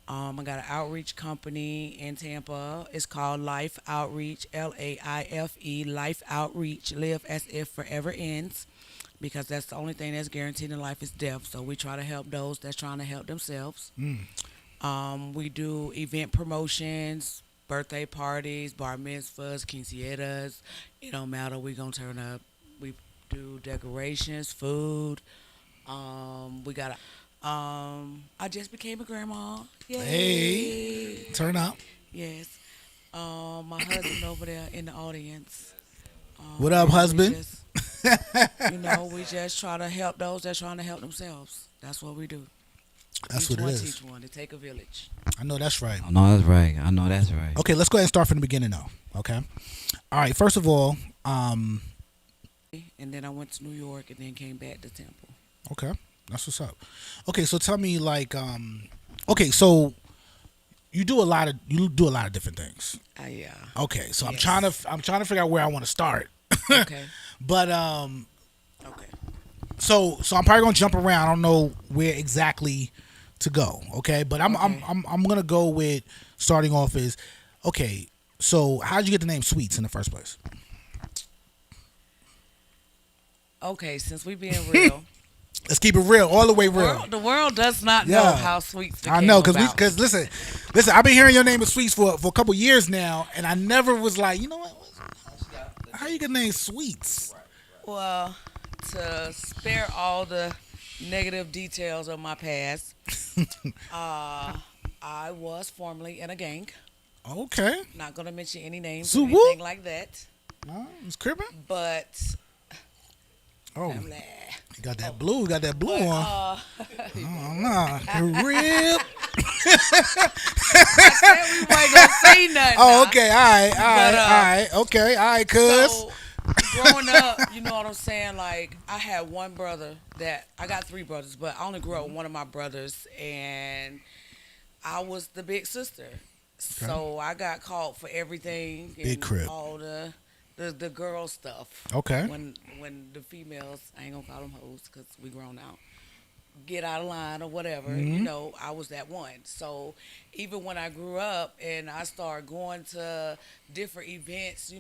I got an outreach company in Tampa. It's called Life Outreach, LAIFE, Life Outreach, live as if forever ends, because that's the only thing that's guaranteed in life is death. So we try to help those that's trying to help themselves. We do event promotions, birthday parties, bar mitzvahs, quinceañeras. It don't matter. We gonna turn up. We do decorations, food. We got a I just became a grandma. Yay. Hey, turn up. Yes. My husband over there in the audience. What up, husband? We just try to help those that's trying to help themselves. That's what we do. That's Each what one it is. teach one. It take a village. I know that's right. I know that's right. Okay, let's go ahead and start from the beginning though. Okay. All right. First of all, And then I went to New York and then came back to Temple. okay, that's what's up. Okay, so tell me okay, so you do a lot of different things. Yeah. Okay, so Yes. I'm trying to figure out where I want to start. Okay. But Okay. so I'm probably gonna jump around. I don't know where exactly to go. Okay, but I'm gonna go with starting off is okay. So how did you get the name Sweets in the first place? Okay, since we being real, Let's keep it real, all the way real. the world does not know Yeah. how Sweets I know, because because listen, I've been hearing your name is Sweets for a couple years now, and I never was like, you know what? How you get named Sweets? Well, to spare all the negative details of my past, I was formerly in a gang. Okay, Not gonna mention any names So or whoop. anything like that, it's cribbing. but Oh, I'm like, you got that blue, on. Oh, nah, crib. I said we wasn't gonna say nothing. Oh, now. okay, all But, right, cuz. So, growing up, you know what I'm saying? Like, I had one brother I got three brothers, but I only grew up with one of my brothers, and I was the big sister. So I got caught for everything. Big and crib. all the girl stuff. Okay. When the females, I ain't gonna call them hoes because we grown out, get out of line or whatever, I was that one. So even when I grew up and I started going to different events,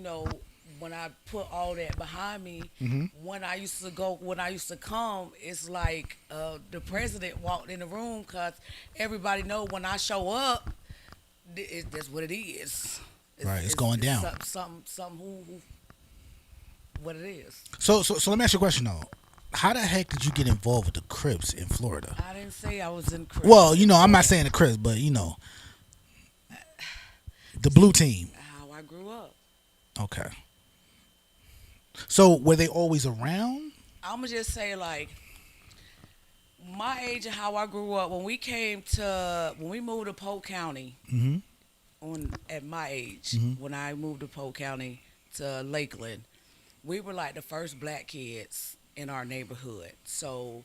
when I put all that behind me, when I used to come, it's like the president walked in the room because everybody know when I show up, that's what it is. Right, it's going down. Something who what it is. So let me ask you a question though. How the heck did you get involved with the Crips in Florida? I didn't say I was in Crips. Well, I'm not saying the Crips, but the blue team. How I grew up. Okay. So were they always around? I'ma just say like my age and how I grew up. When we moved to Polk County, at my age, when I moved to Polk County to Lakeland, we were like the first black kids in our neighborhood. So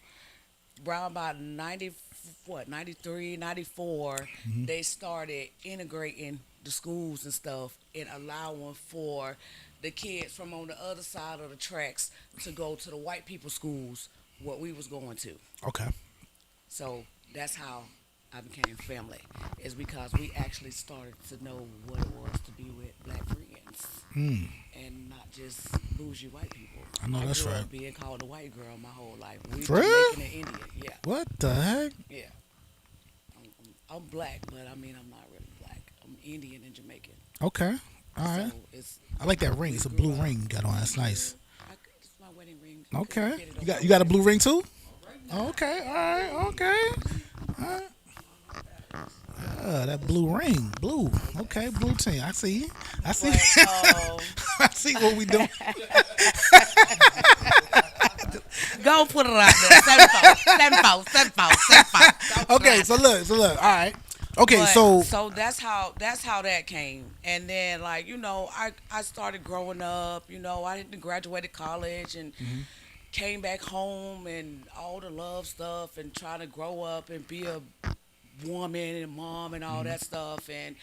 around about 93, 94, they started integrating the schools and stuff and allowing for the kids from on the other side of the tracks to go to the white people schools, what we was going to. Okay. So that's how I became family, is because we actually started to know what it was to be with black friends and not just bougie white people. I know that's grew right. up being called a white girl my whole life. We For real? Jamaican and Indian, yeah. What the heck? Yeah. I'm black, but I'm not really black. I'm Indian and Jamaican. Okay. All right. So it's I like that ring. It's a blue ring you got on. That's nice. it's my wedding ring. Okay. You got a blue ring too? Okay. All right. Okay. All right. That blue ring. Blue. Okay. Blue team. I see. I see. I see what we doing. Go put it out there. 7-4. Okay. So look. All right. Okay. But, So that's how that came. And then like, I started growing up, I graduated college and came back home and all the love stuff and trying to grow up and be a woman and mom and all that stuff. And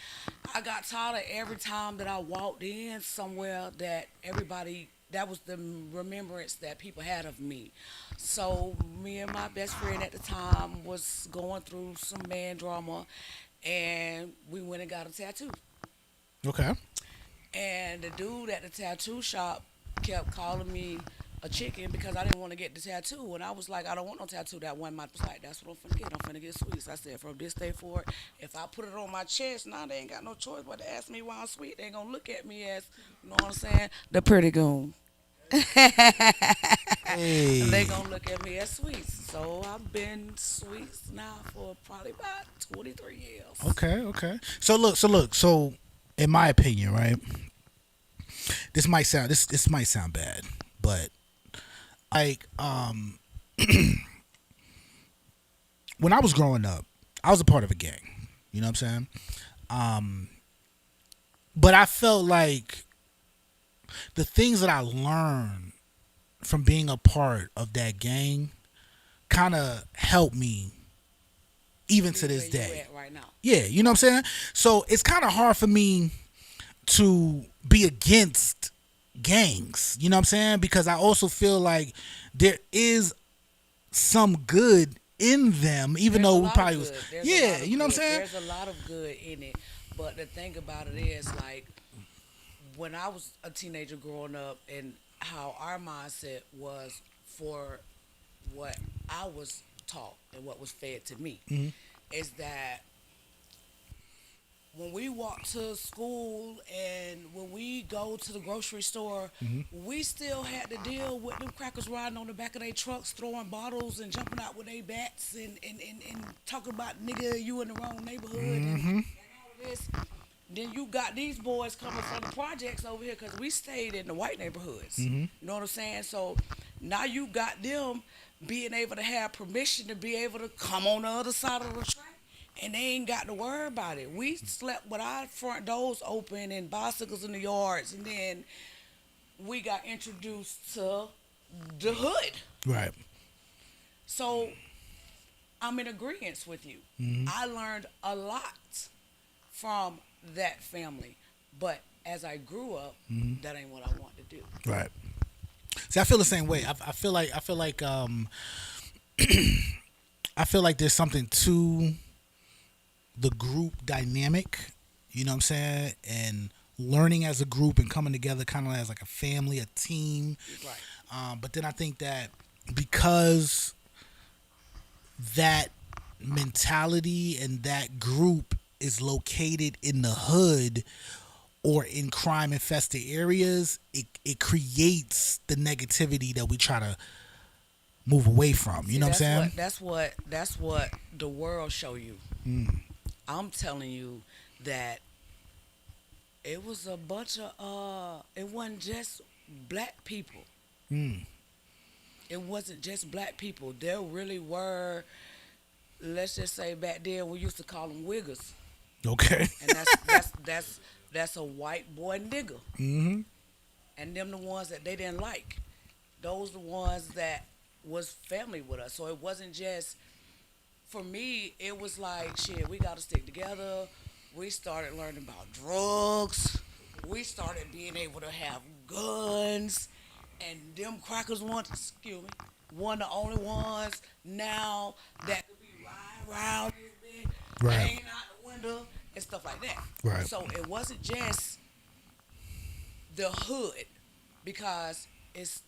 I got tired of every time that I walked in somewhere that that was the remembrance that people had of me. So me and my best friend at the time was going through some man drama, and we went and got a tattoo. okay. And the dude at the tattoo shop kept calling me a chicken because I didn't want to get the tattoo. And I was like, I don't want no tattoo. That one was like, that's what I'm finna get. I'm finna get sweets. I said, from this day forward, if I put it on my chest, now they ain't got no choice but to ask me why I'm sweet. They ain't gonna look at me as, you know what I'm saying, the pretty goon. Hey. They gonna look at me as sweets. So I've been sweets now for probably about 23 years. Okay. So look. So in my opinion, right? This might sound bad, but like when I was growing up, I was a part of a gang. You know what I'm saying? But I felt like the things that I learned from being a part of that gang kind of helped me even to this Where you day. at right now. Yeah, you know what I'm saying? So it's kind of hard for me to be against gangs, you know what I'm saying? Because I also feel like there is some good in them, even though we probably was, yeah, you know what I'm saying? There's a lot of good in it, but the thing about it is, like, when I was a teenager growing up, and how our mindset was for what I was taught and what was fed to me, is that when we walk to school and when we go to the grocery store, we still had to deal with them crackers riding on the back of their trucks, throwing bottles and jumping out with their bats and talking about, nigga, you in the wrong neighborhood and all this. Then you got these boys coming from the projects over here because we stayed in the white neighborhoods. You know what I'm saying? So now you got them being able to have permission to be able to come on the other side of the track. And they ain't got to worry about it. We slept with our front doors open and bicycles in the yards. And then we got introduced to the hood. Right. So I'm in agreement with you. I learned a lot from that family. But as I grew up, that ain't what I want to do. Right. See, I feel the same way. I feel like I feel like there's something to the group dynamic, you know what I'm saying, and learning as a group and coming together kind of as like a family, a team. Right. But then I think that because that mentality and that group is located in the hood or in crime infested areas, it creates the negativity that we try to move away from. You know what I'm saying? That's what the world show you. I'm telling you that it was a bunch of it wasn't just black people. It wasn't just black people. There really were, let's just say back then we used to call them wiggers. Okay. And that's a white boy nigga. And them the ones that they didn't like. Those the ones that was family with us. So it wasn't just, for me, it was like, shit, we got to stick together. We started learning about drugs. We started being able to have guns. And them crackers one of the only ones now that could be riding around this bit, Right. hanging out the window and stuff like that. Right. So it wasn't just the hood, because it's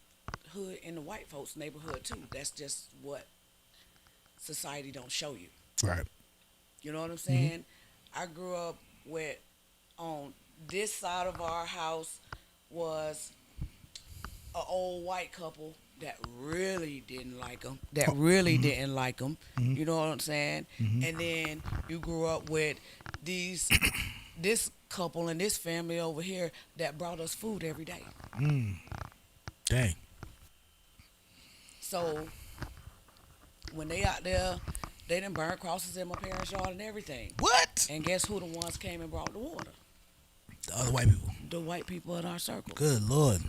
hood in the white folks' neighborhood too. That's just what society don't show you. Right. You know what I'm saying? I grew up with on this side of our house was an old white couple that really didn't like them. Didn't like them. You know what I'm saying? And then you grew up with this couple and this family over here that brought us food every day. Dang. So when they out there, they done burn crosses in my parents' yard and everything. What? And guess who the ones came and brought the water? The other white people. The white people in our circle. Good Lord.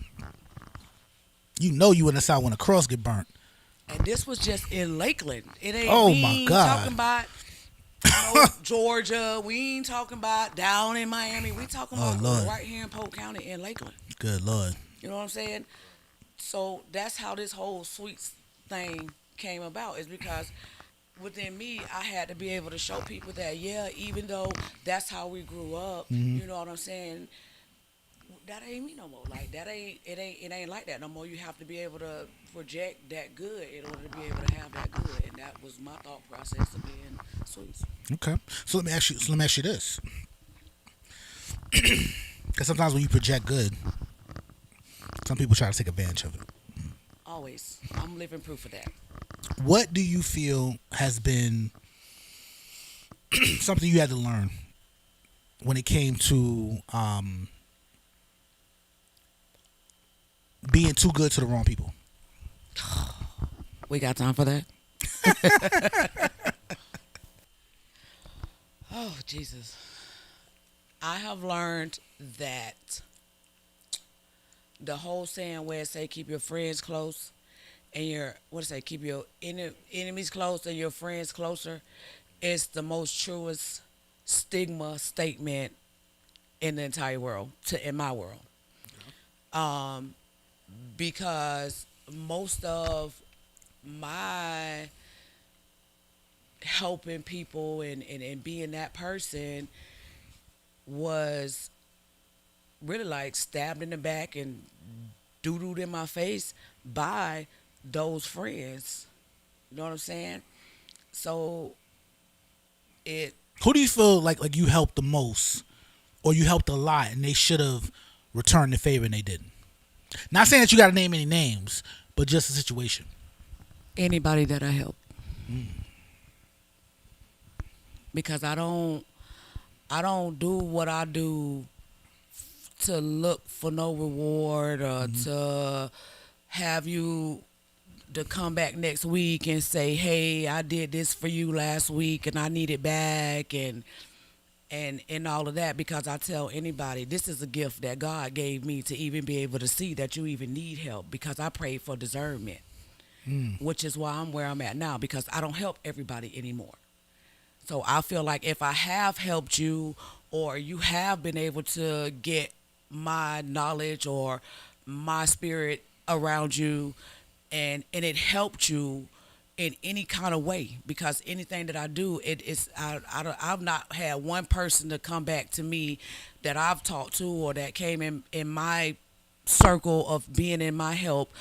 You know you in the South when a cross get burnt. And this was just in Lakeland. It ain't Oh, we my ain't God. talking about Georgia. We ain't talking about down in Miami. We talking about Lord. right here in Polk County in Lakeland. Good Lord. You know what I'm saying? So that's how this whole sweets thing came about, is because within me, I had to be able to show people that, yeah, even though that's how we grew up, you know what I'm saying, that ain't me no more. Like, it ain't like that no more. You have to be able to project that good in order to be able to have that good. And that was my thought process of being sweets. Okay. So let me ask you this. Because sometimes when you project good, some people try to take advantage of it. Always. I'm living proof of that. What do you feel has been something you had to learn when it came to being too good to the wrong people? We got time for that? Oh, Jesus. I have learned that the whole saying where it say keep your friends close and keep your enemies close and your friends closer is the most truest stigma statement in the entire world, in my world. Because most of my helping people and being that person was really like stabbed in the back and doodled in my face by those friends. You know what I'm saying? So who do you feel like you helped the most, or you helped a lot and they should have returned the favor and they didn't? Not saying that you got to name any names, but just the situation. Anybody that I help. Because I don't do what I do to look for no reward or to have you to come back next week and say, hey, I did this for you last week and I need it back and all of that. Because I tell anybody, this is a gift that God gave me to even be able to see that you even need help, because I prayed for discernment, which is why I'm where I'm at now, because I don't help everybody anymore. So I feel like if I have helped you, or you have been able to get my knowledge or my spirit around you, and it helped you in any kind of way, because anything that I do, I've not had one person to come back to me that I've talked to or that came in my circle of being in my help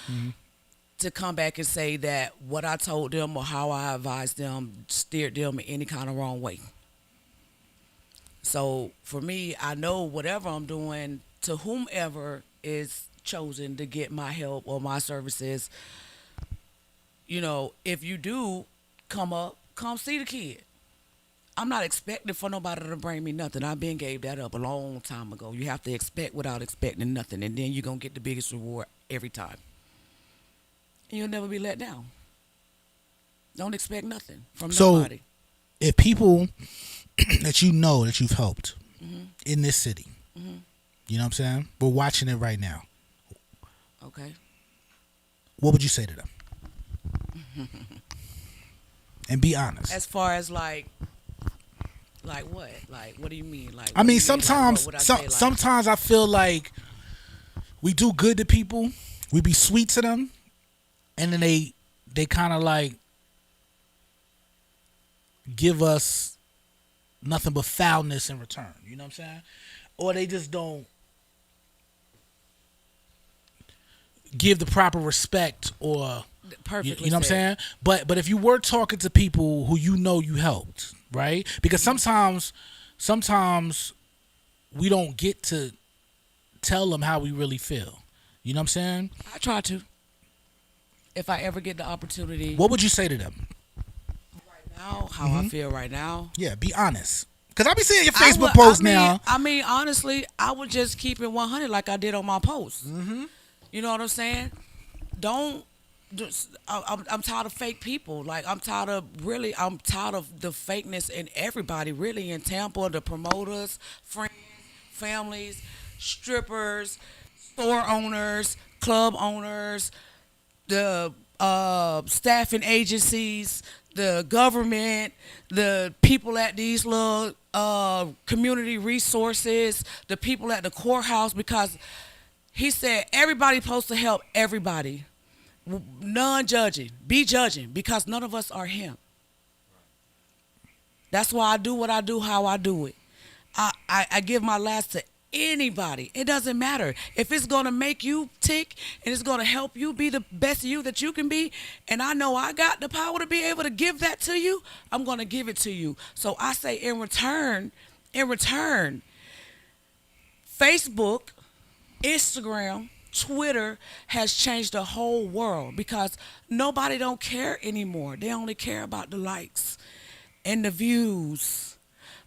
to come back and say that what I told them or how I advised them steered them in any kind of wrong way. So for me, I know whatever I'm doing, to whomever is chosen to get my help or my services, you know, if you do come see the kid. I'm not expecting for nobody to bring me nothing. I've been gave that up a long time ago. You have to expect without expecting nothing, and then you're going to get the biggest reward every time. And you'll never be let down. Don't expect nothing from nobody. So, if people that you know that you've helped in this city, you know what I'm saying? We're watching it right now. Okay. What would you say to them? And be honest. As far as like what? Like, what do you mean? Like, I mean, sometimes I feel like we do good to people, we be sweet to them, and then they kind of like give us nothing but foulness in return. You know what I'm saying? Or they just don't give the proper respect, or perfectly you know what I'm said. saying? But if you were talking to people who you know you helped, right? Because sometimes we don't get to tell them how we really feel. You know what I'm saying? I try to. If I ever get the opportunity. What would you say to them? Right now, how I feel right now. Yeah, be honest. Because I be seeing your Facebook posts now. I mean, honestly, I would just keep it 100 like I did on my posts. You know what I'm saying? I'm tired of fake people. Like, I'm tired of the fakeness in everybody, really, in Tampa, the promoters, friends, families, strippers, store owners, club owners, the staffing agencies, the government, the people at these little community resources, the people at the courthouse, because he said everybody's supposed to help everybody. None judging. Be judging, because none of us are him. That's why I do what I do, how I do it. I give my last to anybody. It doesn't matter. If it's going to make you tick and it's going to help you be the best you that you can be, and I know I got the power to be able to give that to you, I'm going to give it to you. So I say in return, Facebook, Instagram, Twitter has changed the whole world, because nobody don't care anymore. They only care about the likes and the views.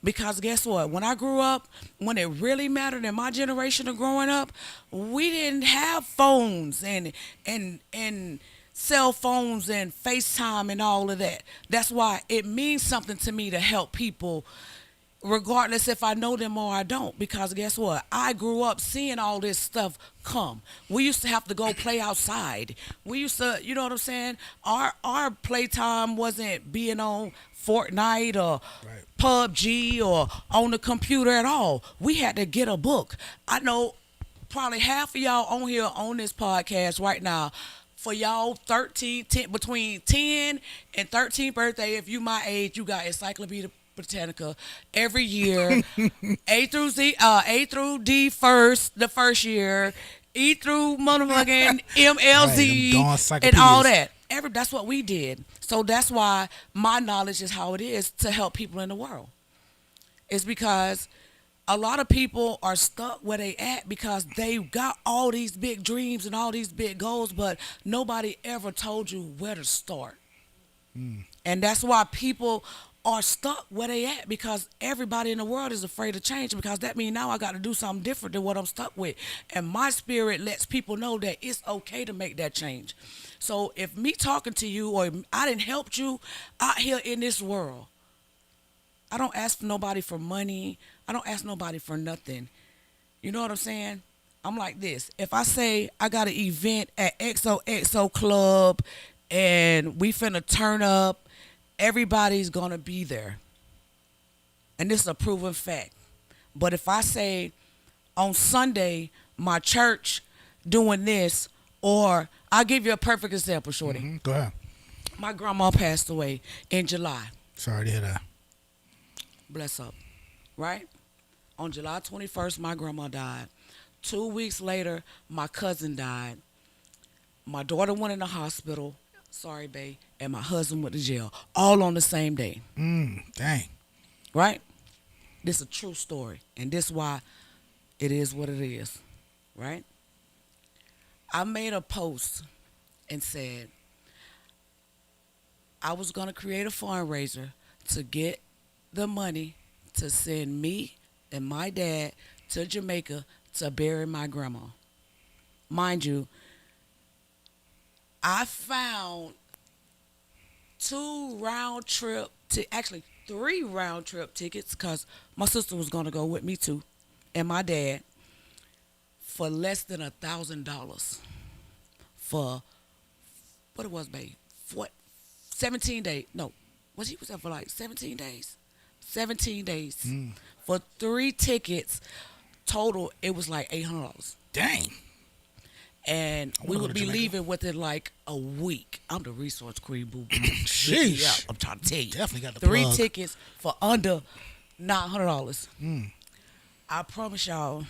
Because guess what? When I grew up, when it really mattered in my generation of growing up, we didn't have phones and cell phones and FaceTime and all of that. That's why it means something to me to help people, regardless if I know them or I don't. Because guess what? I grew up seeing all this stuff come. We used to have to go play outside. We used to, you know what I'm saying? Our playtime wasn't being on Fortnite or PUBG or on the computer at all. We had to get a book. I know probably half of y'all on here on this podcast right now, for y'all between 10 and 13 birthday, if you my age, you got Encyclopedia Britannica every year. A through D the first year, E through motherfucking MLZ and all that. That's what we did. So that's why my knowledge is how it is to help people in the world. It's because a lot of people are stuck where they at because they got all these big dreams and all these big goals, but nobody ever told you where to start. And that's why people are stuck where they at, because everybody in the world is afraid of change, because that means now I got to do something different than what I'm stuck with. And my spirit lets people know that it's okay to make that change. So if me talking to you, or I didn't help you out here in this world, I don't ask nobody for money. I don't ask nobody for nothing. You know what I'm saying? I'm like this. If I say I got an event at XOXO Club and we finna turn up, everybody's going to be there. And this is a proven fact. But if I say on Sunday, my church doing this, or I'll give you a perfect example, Shorty. Go ahead. My grandma passed away in July. Sorry to hear that. Bless up. Right? On July 21st, my grandma died. 2 weeks later, my cousin died. My daughter went in the hospital. Sorry, babe. And my husband went to jail. All on the same day. Dang. Right? This is a true story. And this is why it is what it is. Right? I made a post and said I was going to create a fundraiser to get the money to send me and my dad to Jamaica to bury my grandma. Mind you, I found 3 round trip tickets, because my sister was going to go with me too, and my dad, for less than $1,000 for, what it was, babe, 17 days. No, was there for like 17 days? 17 days. For 3 tickets, total, it was like $800. Dang. And we would be leaving within like a week. I'm the resource queen, boo. Sheesh. I'm trying to tell you. Definitely got the 3 plug. tickets for under $900. I promise y'all,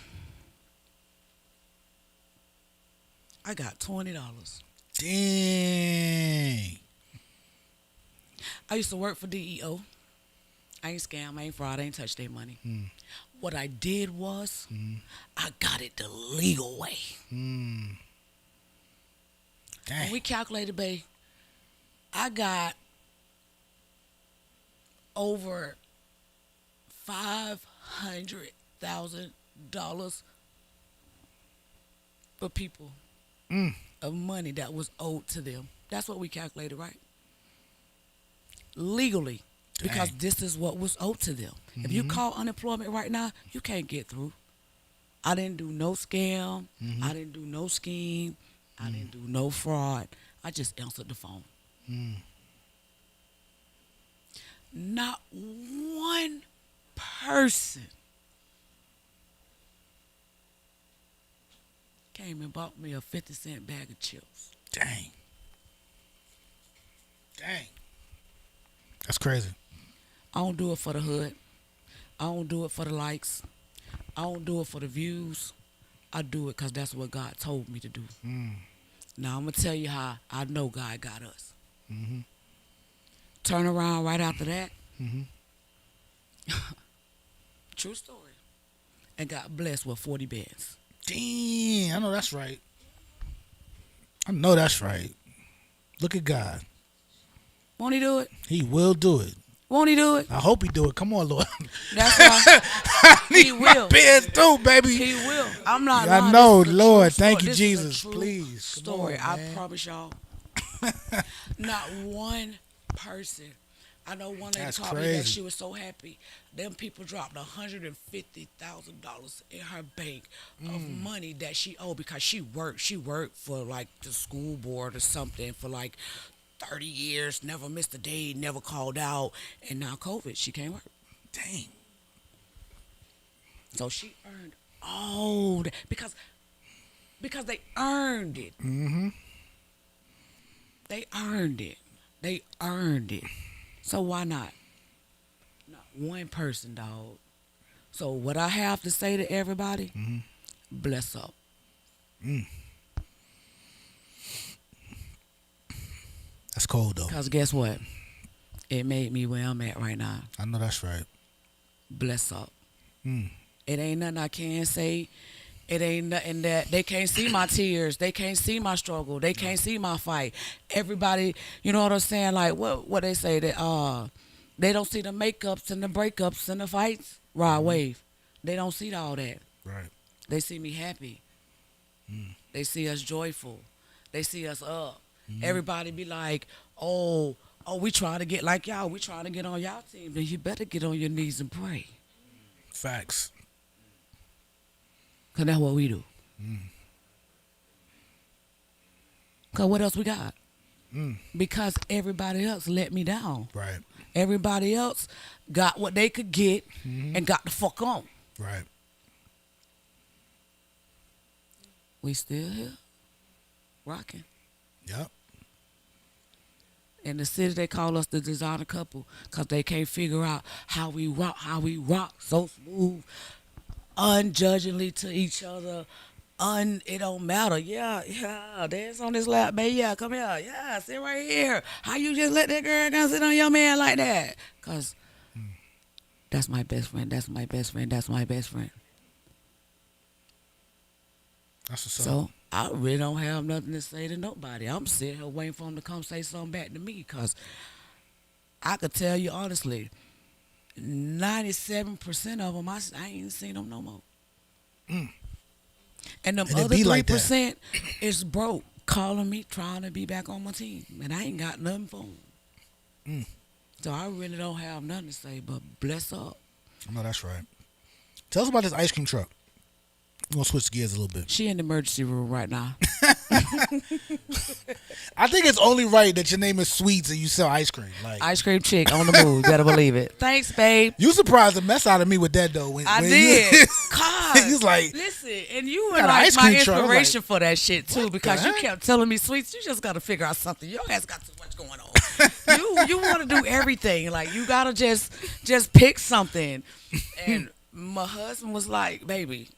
I got $20. Dang. I used to work for DEO. I ain't scam, I ain't fraud, I ain't touch their money. What I did was I got it the legal way. Dang. When we calculated, babe, I got over $500,000 for people of money that was owed to them. That's what we calculated, right? Legally, because Dang. this is what was owed to them. If you call unemployment right now, you can't get through. I didn't do no scam. I didn't do no scheme. I didn't do no fraud. I just answered the phone. Not one person came and bought me a 50-cent bag of chips. Dang. That's crazy. I don't do it for the hood. I don't do it for the likes. I don't do it for the views. I do it because that's what God told me to do. Now, I'm going to tell you how I know God got us. Turn around right after that. True story. And got blessed with 40 bands. Damn, I know that's right. I know that's right. Look at God. Won't he do it? He will do it. Won't he do it? I hope he do it. Come on, Lord. That's why he will. Bands too, baby. He will. I'm not I lying. know, This is a Lord. true Thank story. you, This is a Jesus. true Please. Come story. on, I man. promise y'all. Not one person. I know one lady That's called me crazy. that she was so happy. Them people dropped $150,000 in her bank of money that she owed because she worked. She worked for like the school board or something for like 30 years, never missed a day, never called out, and now COVID, she can't work. Dang. So she earned all that because they earned it. They earned it. They earned it. So why not? Not one person, dog. So what I have to say to everybody, bless up. That's cold, though. Because guess what? It made me where I'm at right now. I know that's right. Bless up. It ain't nothing I can say. It ain't nothing that they can't see my tears. They can't see my struggle. They can't see my fight. Everybody, you know what I'm saying? Like what they say that they don't see the makeups and the breakups and the fights. Rod Wave. They don't see all that. Right. They see me happy. They see us joyful. They see us up. Everybody be like, oh, we trying to get like y'all. We trying to get on y'all team. Then you better get on your knees and pray. Facts. Because that's what we do. Because what else we got? Because everybody else let me down. Right. Everybody else got what they could get and got the fuck on. Right. We still here. Rocking. Yep. In the city, they call us the designer couple because they can't figure out how we rock so smooth, unjudgingly to each other. It don't matter. Yeah, dance on this lap, man. Yeah, come here. Yeah, sit right here. How you just let that girl come sit on your man like that? Because that's my best friend. That's my best friend. That's my best friend. That's what's up. So I really don't have nothing to say to nobody. I'm sitting here waiting for them to come say something back to me because I could tell you honestly, 97% of them, I ain't seen them no more. And them And it other be like that. 3% is broke, calling me, trying to be back on my team. And I ain't got nothing for them. So I really don't have nothing to say, but bless up. I know that's right. Tell us about this ice cream truck. We're going to switch gears a little bit. She in the emergency room right now. I think it's only right that your name is Sweets and you sell ice cream. Like, Ice cream chick on the move. Better believe it. Thanks, babe. you surprised the mess out of me with that, though. I when did. You, God. He's like, Listen, and you were got an like ice my cream truck. I was inspiration like, for that shit too, what because the you heck? kept telling me, Sweets, you just gotta figure out something. Your ass got too much going on. you want to do everything. Like you gotta just pick something. And my husband was like, baby,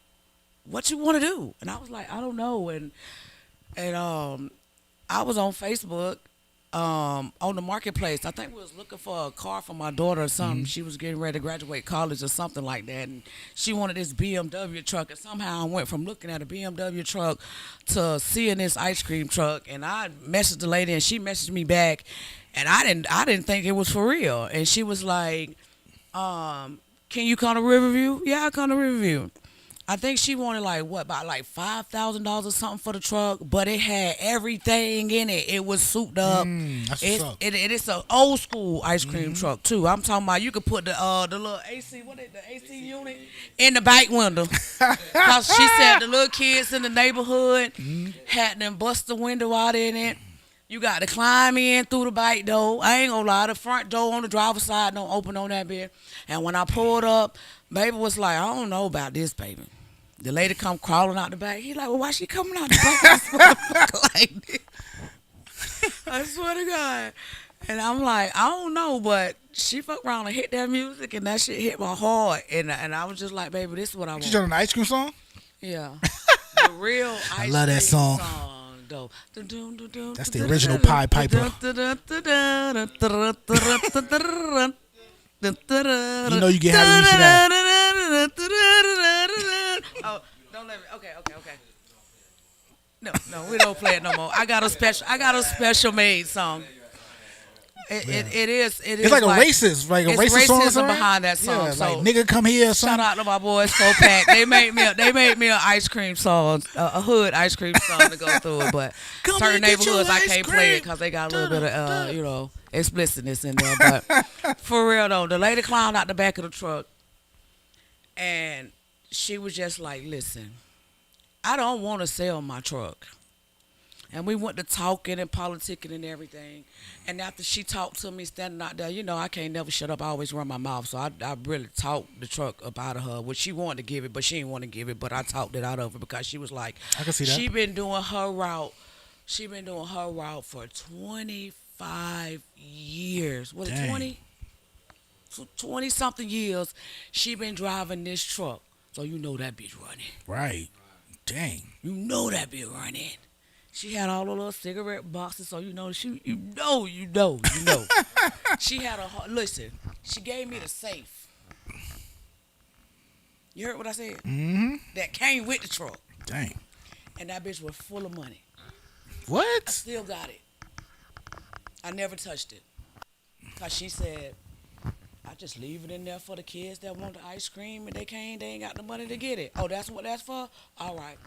what you want to do? And I was like, I don't know. And I was on Facebook on the marketplace. I think we was looking for a car for my daughter or something. She was getting ready to graduate college or something like that, and she wanted this BMW truck. And somehow I went from looking at a BMW truck to seeing this ice cream truck. And I messaged the lady, and she messaged me back, and I didn't think it was for real. And she was like, "Can you come to Riverview?" Yeah, I come to Riverview. I think she wanted about $5,000 or something for the truck, but it had everything in it. It was souped up. That's what's up. It's an old school ice cream truck too. I'm talking about you could put the little AC, the AC unit in the back window. Cause she said the little kids in the neighborhood had them bust the window out in it. You got to climb in through the back door. I ain't gonna lie, the front door on the driver's side don't open on that bit. And when I pulled up, baby was like, "I don't know about this, baby." The lady come crawling out the back. He like, "Well, why she coming out the back of this motherfucker like this?" I swear to God. And I'm like, I don't know, but she fucked around and hit that music, and that shit hit my heart. And I was just like, baby, this is what I want. She joined an ice cream song? Yeah. The real ice cream I love that song. Though. That's the original Pied Piper. You know you get happy when you see that. Oh, don't let me. Okay. No, we don't play it no more. I got a special made song. It is. It's like a racist, like a racist song. Racism behind that song. Yeah, So like nigga come here or shout something. out to my boys 4-pack. They made me an ice cream song, a hood ice cream song to go through it. But Come certain and get your neighborhoods I ice can't cream. play it because they got a little bit of explicitness in there. But for real though, the lady climbed out the back of the truck, and she was just like, "Listen, I don't want to sell my truck." And we went to talking and politicking and everything. And after she talked to me standing out there, I can't never shut up. I always run my mouth. So I really talked the truck up out of her, which she wanted to give it, but she didn't want to give it. But I talked it out of her because she was like, I can see that. She been doing her route. She been doing her route for 25 years. What, Dang. 20? 20-something years she been driving this truck. So you know that bitch running. Right. Dang. You know that bitch running. She had all the little cigarette boxes, so you know. She had listen. She gave me the safe. You heard what I said? Mm-hmm. That came with the truck, Dang. and that bitch was full of money. I What? still got it. I never touched it, cause she said, "I just leave it in there for the kids that want the ice cream, and they ain't got the money to get it." Oh, that's what that's for? All right,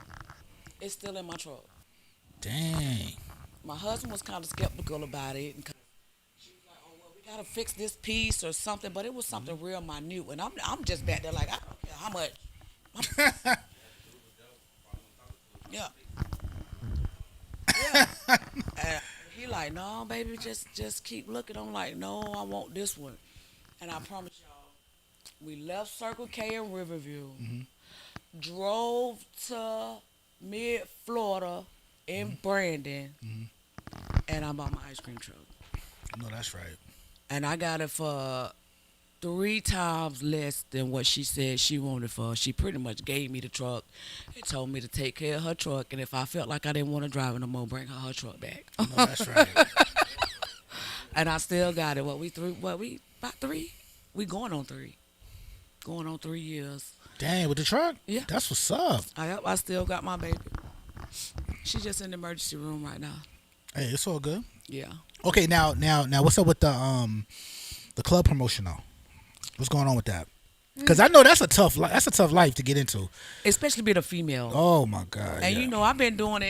it's still in my truck. Dang. My husband was kind of skeptical about it, and she was like, "Oh well, we gotta fix this piece or something," but it was something real minute, and I'm just back there like, I don't care how much. Yeah. And he like, "No, baby, just keep looking." I'm like, "No, I want this one," and I promise y'all, we left Circle K in Riverview, drove to mid Florida. In Brandon, and I bought my ice cream truck. No, that's right. And I got it for 3 times less than what she said she wanted for. She pretty much gave me the truck and told me to take care of her truck. And if I felt like I didn't want to drive it no more, bring her truck back. No, that's right. And I still got it. About 3? We going on 3. Going on 3 years. Dang, with the truck? Yeah. That's what's up. I still got my baby. She's just in the emergency room right now. Hey, it's all good. Yeah. Okay, now, what's up with the club promotion though? What's going on with that? Because I know that's a tough life to get into, Especially being a female. Oh my God! And yeah. I've been doing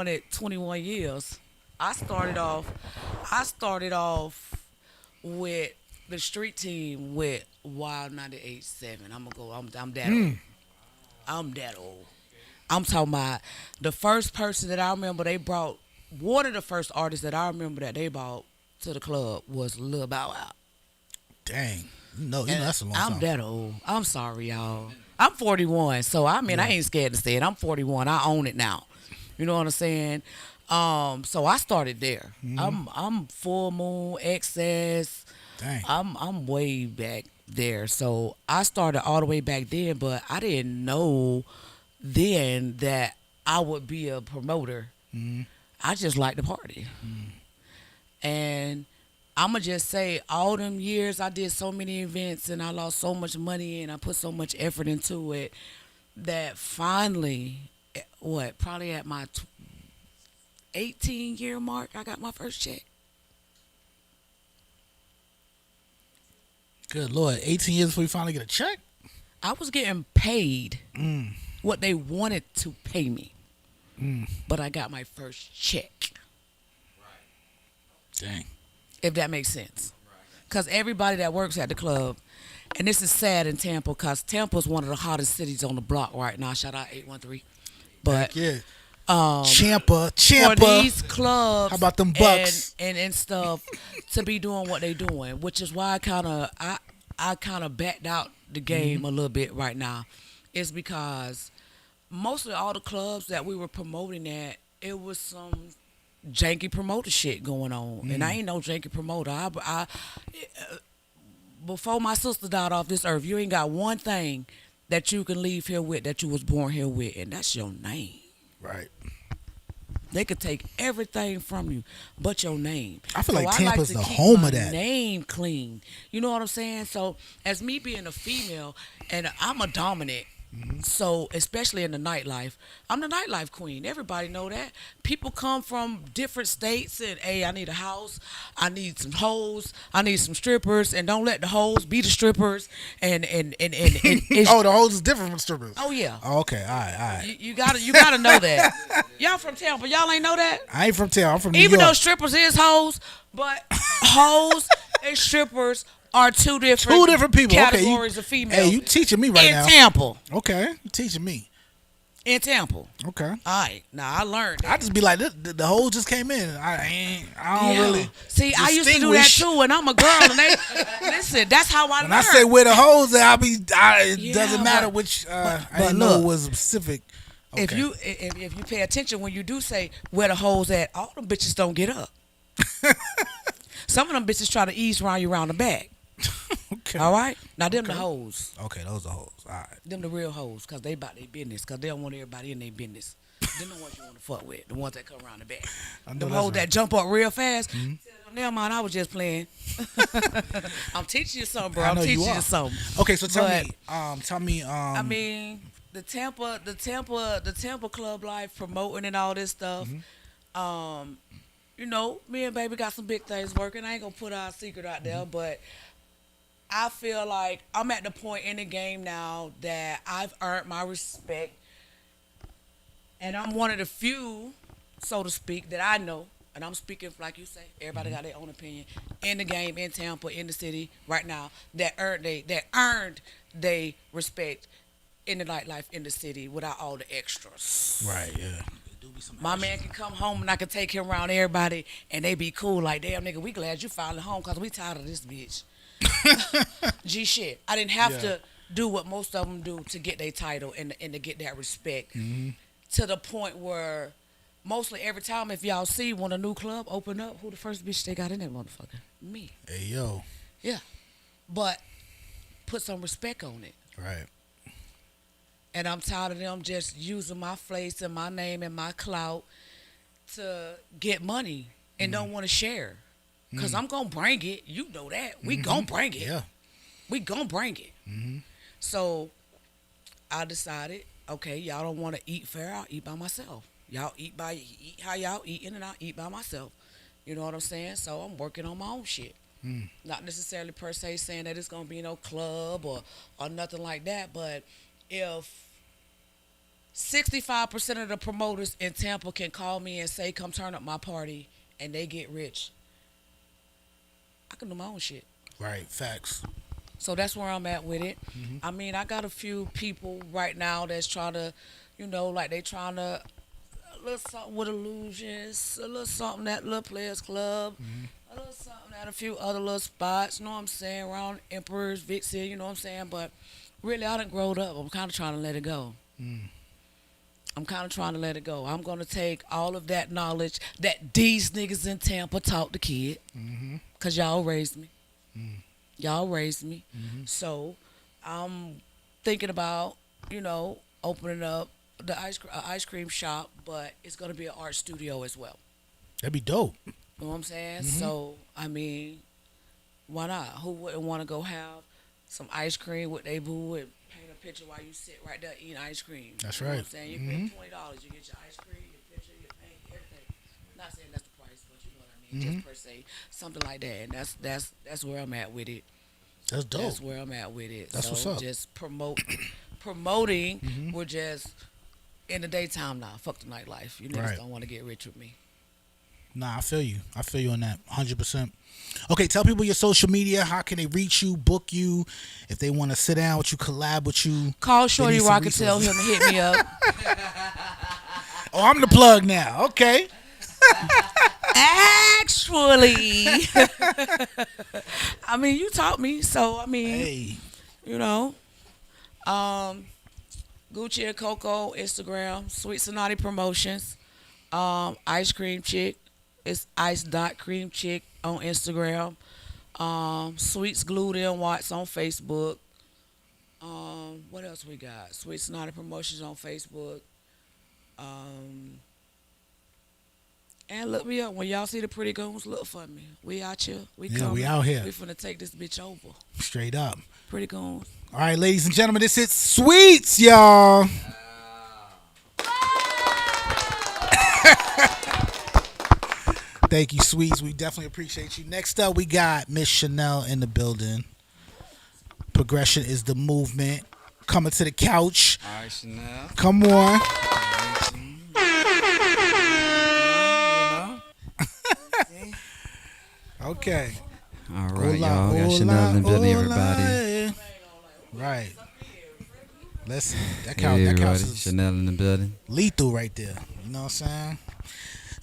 it 21 years. I started off with the street team with Wild 98.7. I'm that old. I'm that old. I'm talking about the first person that I remember they brought, one of the first artists that I remember that they brought to the club was Lil Bow Wow. Dang. You know that's a long time. I'm that old. I'm sorry, y'all. I'm 41, so I ain't scared to say it. I'm 41. I own it now. You know what I'm saying? So I started there. I'm Full Moon, XS. Dang. I'm way back there. So I started all the way back then, but I didn't know then that I would be a promoter. I just like to party. And I'ma just say, all them years I did so many events and I lost so much money and I put so much effort into it that finally, probably at my 18-year mark, I got my first check. Good Lord, 18 years before you finally get a check? I was getting paid what they wanted to pay me, but I got my first check. Dang. If that makes sense. Because everybody that works at the club, and this is sad in Tampa, because Tampa's one of the hottest cities on the block right now. Shout out 813. But Yeah. for Champa. these clubs, How about them Bucks? and stuff to be doing what they doing, which is why I kind of backed out the game a little bit right now, is because mostly all the clubs that we were promoting at, it was some janky promoter shit going on, and I ain't no janky promoter. I before my sister died off this earth, you ain't got one thing that you can leave here with that you was born here with, and that's your name. Right. They could take everything from you but your name. I feel So like I Tampa's to the keep home my of that. name clean. You know what I'm saying? So as me being a female, and I'm a dominant, so especially in the nightlife, I'm the nightlife queen. Everybody know that. People come from different states and, hey, I need a house, I need some hoes, I need some strippers, and don't let the hoes be the strippers. And it's, Oh, the hoes is different from strippers. oh yeah. Oh, okay, all right. You gotta know that. Y'all from Tampa, y'all ain't know that. I ain't from town. I'm from New Even though York. strippers is hoes, but hoes and strippers are two different people. categories of females. Hey, you teaching me right in now. Tampa. Okay, you teaching me. In Tampa. Okay. All right. Now I learned that. I just be like, the hoes just came in. I don't really. See, I used to do that distinguish. too, and I'm a girl, and they listen. That's how I When learned. I say where the hoes at, it Yeah, doesn't matter but- which. I but didn't know it look, was specific. Okay. If you pay attention when you do say where the hoes at, all them bitches don't get up. Some of them bitches try to ease around you around the back. Okay. All right. Now them the hoes. Okay, those are hoes. All right. Them the real hoes, cause they about their business, cause they don't want everybody in their business. Them the ones you want to fuck with, the ones that come around the back. I know Them that's hoes right. that jump up real fast. Tell them, never mind, I was just playing. I'm teaching you something, bro. I I'm know you teaching are. you something. Okay, so tell But- me. I mean, the Tampa club life promoting and all this stuff. You know, me and baby got some big things working. I ain't gonna put our secret out there, but I feel like I'm at the point in the game now that I've earned my respect, and I'm one of the few, so to speak, that I know. And I'm speaking like you say. Everybody got their own opinion in the game, in Tampa, in the city right now that earned they respect in the nightlife in the city without all the extras. Right. Yeah. My man can come home and I can take him around everybody and they be cool like, damn nigga, we glad you finally home because we tired of this bitch. G shit. I didn't have to do what most of them do to get their title and to get that respect to the point where mostly every time if y'all see when a new club open up, who the first bitch they got in that motherfucker? Me. Hey yo. Yeah. But put some respect on it. Right. And I'm tired of them just using my face and my name and my clout to get money and don't want to share. Because I'm going to bring it. You know that. We going to bring it. Yeah. We going to bring it. So I decided, okay, y'all don't want to eat fair. I'll eat by myself. Y'all eat how y'all eating and I'll eat by myself. You know what I'm saying? So I'm working on my own shit. Not necessarily per se saying that it's going to be no club or nothing like that. But if 65% of the promoters in Tampa can call me and say, come turn up my party, and they get rich, I can do my own shit. Right. Facts. So that's where I'm at with it. I mean, I got a few people right now that's trying to, you know, like they trying to, a little something with Illusions, a little something at Little Players Club, a little something at a few other little spots, you know what I'm saying, around Emperor's, Vixie, you know what I'm saying, but really I done growed up. I'm kind of trying to let it go. I'm kind of trying to let it go. I'm going to take all of that knowledge that these niggas in Tampa taught the kid, because y'all raised me. Y'all raised me. So I'm thinking about, you know, opening up the ice cream shop, but it's going to be an art studio as well. That'd be dope. You know what I'm saying? So, I mean, why not? Who wouldn't want to go have some ice cream with they boo and paint a picture while you sit right there eating ice cream? That's You know right. what I'm saying? You pay $20, you get your ice cream, your picture, your paint, everything. Not saying that's the price, but you know what I mean. Just per se, something like that. And that's where I'm at with it. That's dope. That's where I'm at with it. That's so what's up. just promoting. We're just in the daytime now. Fuck the nightlife. You niggas Right. don't want to get rich with me. Nah, I feel you. I feel you on that 100%. Okay, tell people your social media. How can they reach you, book you, if they want to sit down with you, collab with you? Call They Shorty need some Rock and tell him resources. to hit me up. Oh, I'm the plug now. Okay. Actually, I mean, you taught me, so I mean, Hey. you know, Gucci and Coco Instagram, Sweet Sonati Promotions, Ice Cream Chick, it's ice.cream chick on Instagram, Sweets Glued in Watts on Facebook. What else we got? Sweet Sonati Promotions on Facebook. And look me up. When y'all see the pretty goons, look for me. We out here. We Yeah, coming. we out here. We finna take this bitch over. Straight up. Pretty goons. All right, ladies and gentlemen, this is Sweets, y'all. Thank you, Sweets. We definitely appreciate you. Next up, we got Miss Shinelle in the building. Progression is the movement. Coming to the couch. All right, Chanel. Come on. Okay. All right, Hola, y'all. We got hola, Chanel in the building, hola. everybody. Right. Listen, that Hey, couch, that couch everybody. is Chanel in the building. lethal right there. You know what I'm saying?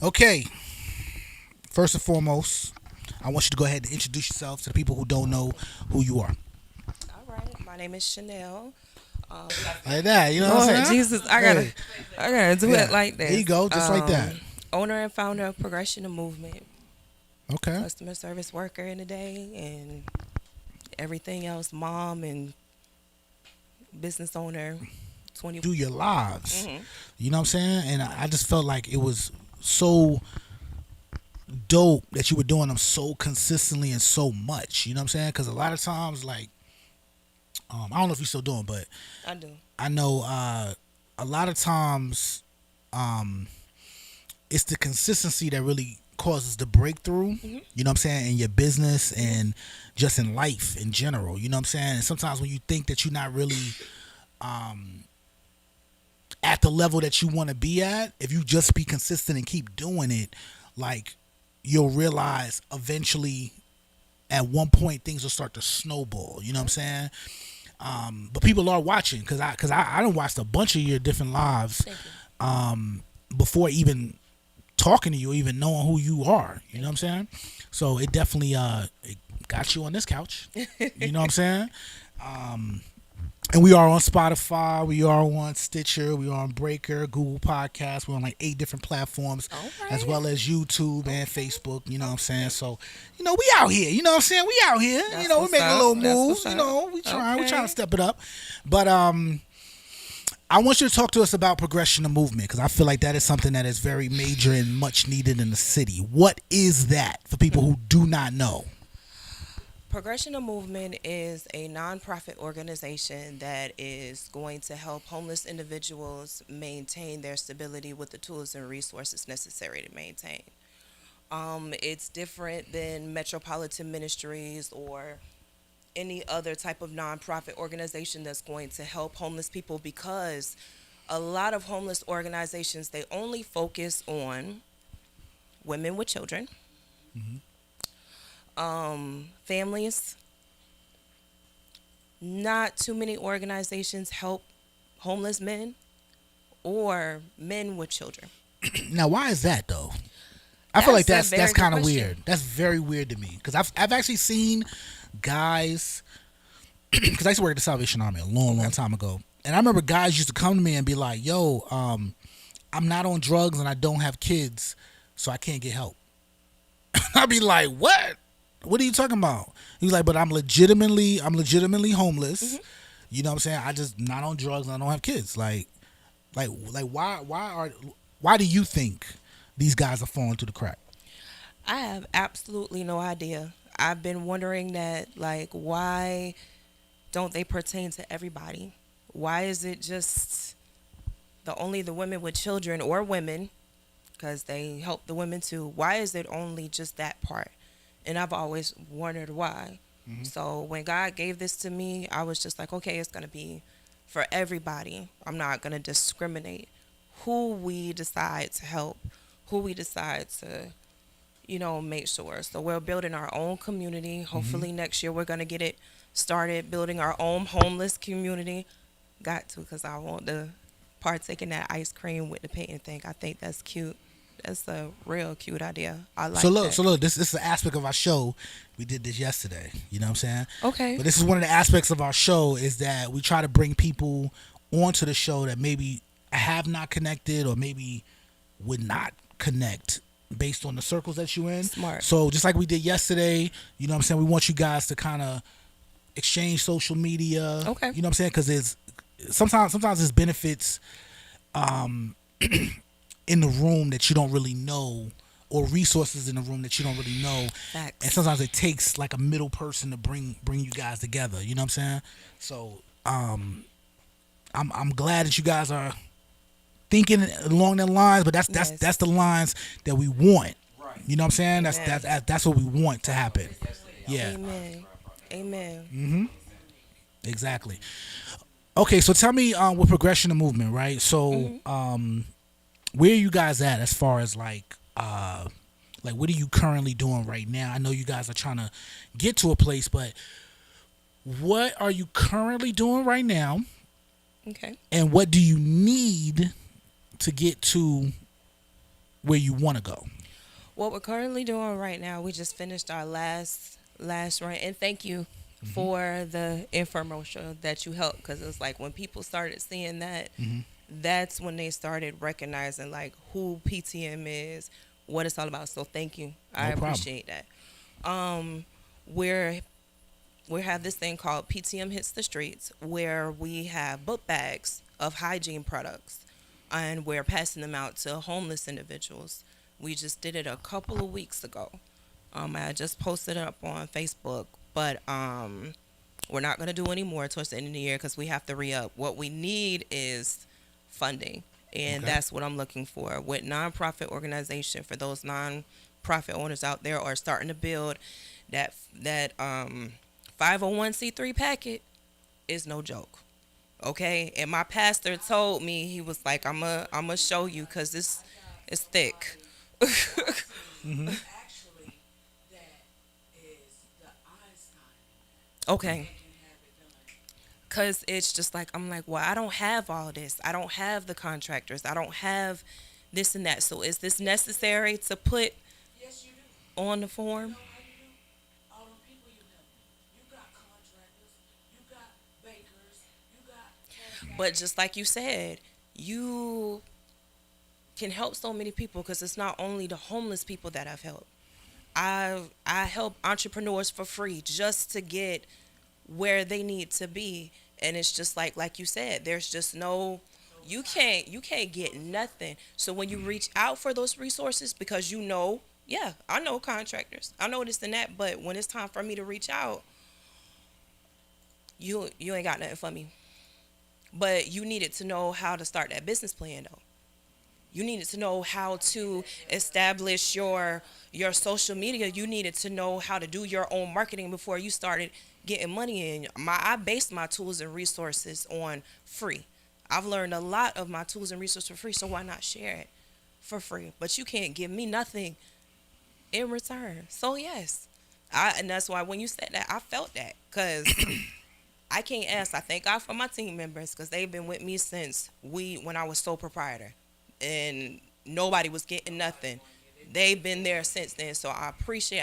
Okay. First and foremost, I want you to go ahead and introduce yourself to the people who don't know who you are. All right, my name is Shinelle. Like that, you know what I'm Lord saying? Jesus, I gotta do Yeah. it like this. There you go, just like that. Owner and founder of Progression Movement, Okay. customer service worker in the day, and everything else. Mom and business owner. 20. Do your lives. Mhm. You know what I'm saying? And I just felt like it was so dope that you were doing them so consistently and so much. You know what I'm saying? Because a lot of times, like, I don't know if you're still doing, but I do. I know a lot of times it's the consistency that really causes the breakthrough, you know what I'm saying, in your business and just in life in general, you know what I'm saying? And sometimes when you think that you're not really at the level that you want to be at, if you just be consistent and keep doing it, like, you'll realize eventually at one point things will start to snowball, you know what I'm saying? But people are watching because I done watched a bunch of your different lives before even talking to you, even knowing who you are. You know what I'm saying? So it definitely it got you on this couch. You know what I'm saying? And we are on Spotify, we are on Stitcher, we are on Breaker, Google Podcasts. We're on like 8 different platforms, as well as YouTube and Facebook. You know what I'm saying? So, you know, we out here. You know what I'm saying? We out here. That's you know, we're what's making up. little That's moves. what's You up. know, we trying Okay. to step it up. But I want you to talk to us about Progression of Movement, because I feel like that is something that is very major and much needed in the city. What is that for people who do not know? Progression Movement is a nonprofit organization that is going to help homeless individuals maintain their stability with the tools and resources necessary to maintain. It's different than Metropolitan Ministries or any other type of nonprofit organization that's going to help homeless people, because a lot of homeless organizations, they only focus on women with children, families. Not too many organizations help homeless men or men with children. Now, why is that though? I feel like That's a that's very kind of good question. weird. That's very weird to me, because I've actually seen guys, because I used to work at the Salvation Army a long time ago, and I remember guys used to come to me and be like, "Yo, I'm not on drugs and I don't have kids, so I can't get help." I'd be like, "What? What are you talking about?" He's like, "But I'm legitimately homeless. You know what I'm saying? I just not on drugs and I don't have kids. Like why do you think these guys are falling through the crack?" I have absolutely no idea. I've been wondering that, like, why don't they pertain to everybody? Why is it just only the women with children or women, because they help the women too? Why is it only just that part? And I've always wondered why. So when God gave this to me, I was just like, okay, it's going to be for everybody. I'm not going to discriminate who we decide to help, who we decide to, make sure. So we're building our own community. Hopefully next year we're going to get it started, building our own homeless community. Got to, because I want to partake in that ice cream with the painting thing. I think that's cute. That's a real cute idea. I like that. So look, this is an aspect of our show. We did this yesterday. You know what I'm saying? Okay. But this is one of the aspects of our show is that we try to bring people onto the show that maybe have not connected or maybe would not connect based on the circles that you're in. Smart. So just like we did yesterday, you know what I'm saying? We want you guys to kind of exchange social media. Okay. You know what I'm saying? Because sometimes there's benefits in the room that you don't really know, or resources in the room that you don't really know. Facts. And sometimes it takes like a middle person to bring you guys together. You know what I'm saying? So I'm glad that you guys are thinking along that lines, but that's the lines that we want. Right. You know what I'm saying? That's what we want to happen. Yeah. Amen. Exactly. Okay, so tell me with progression of movement, right? So where are you guys at as far as like what are you currently doing right now? I know you guys are trying to get to a place, but what are you currently doing right now? Okay. And what do you need to get to where you want to go? What we're currently doing right now, we just finished our last run, and thank you for the infomercial that you helped, because it was like when people started seeing that, that's when they started recognizing like who PTM is, what it's all about. So thank you. I appreciate that. We have this thing called PTM Hits the Streets, where we have book bags of hygiene products, and we're passing them out to homeless individuals. We just did it a couple of weeks ago. I just posted it up on Facebook, but we're not going to do any more towards the end of the year because we have to re-up. What we need is funding, and that's what I'm looking for with nonprofit organization. For those nonprofit owners out there are starting to build that 501c3 packet is no joke. Okay, and my pastor told me, he was like, I'm gonna show you, because this is thick. Okay. Because it's just like, I'm like, well, I don't have all this. I don't have the contractors. I don't have this and that. So is this necessary to put on the form? But just like you said, you can help so many people, because it's not only the homeless people that I've helped. I help entrepreneurs for free just to get where they need to be. And it's just like you said, there's just you can't get nothing. So when you reach out for those resources, because I know contractors, I know this and that, but when it's time for me to reach out, you ain't got nothing for me. But you needed to know how to start that business plan, though. You needed to know how to establish your social media. You needed to know how to do your own marketing before you started getting money in. I based my tools and resources on free. I've learned a lot of my tools and resources for free, so why not share it for free? But you can't give me nothing in return. So yes, and that's why when you said that, I felt that, because I can't ask. I thank God for my team members, because they've been with me since when I was sole proprietor, and nobody was getting nothing. They've been there since then, so I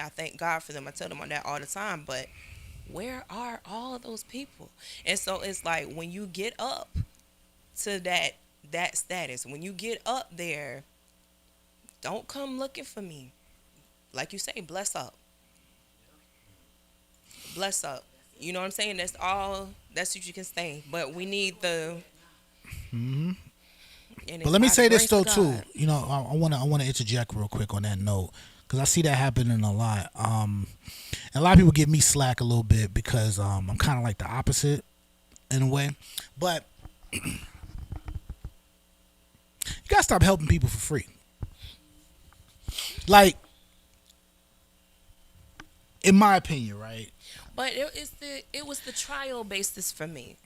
thank God for them. I tell them on that all the time, but where are all of those people? And so it's like, when you get up to that status, when you get up there, don't come looking for me. Like you say, bless up. Bless up. You know what I'm saying? That's what you can say. But we need the. But let me say this though too. You know, I want to interject real quick on that note, because I see that happening a lot. And a lot of people give me slack a little bit because I'm kind of like the opposite in a way. But you gotta stop helping people for free. Like, in my opinion, right? But it was the trial basis for me.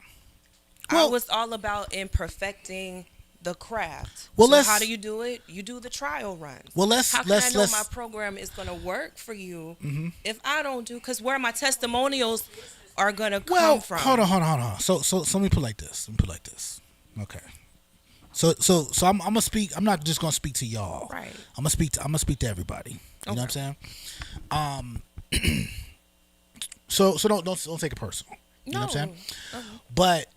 Well, I was all about in perfecting the craft. Well, so how do you do it? You do the trial runs. Well, how can I know my program is going to work for you if I don't do? Because where my testimonials are going to come from. Hold on. So let me put it like this. Okay. So I'm gonna speak. I'm not just gonna speak to y'all. Right. I'm gonna speak to everybody. You know what I'm saying? So don't take it personal. You know what I'm saying? But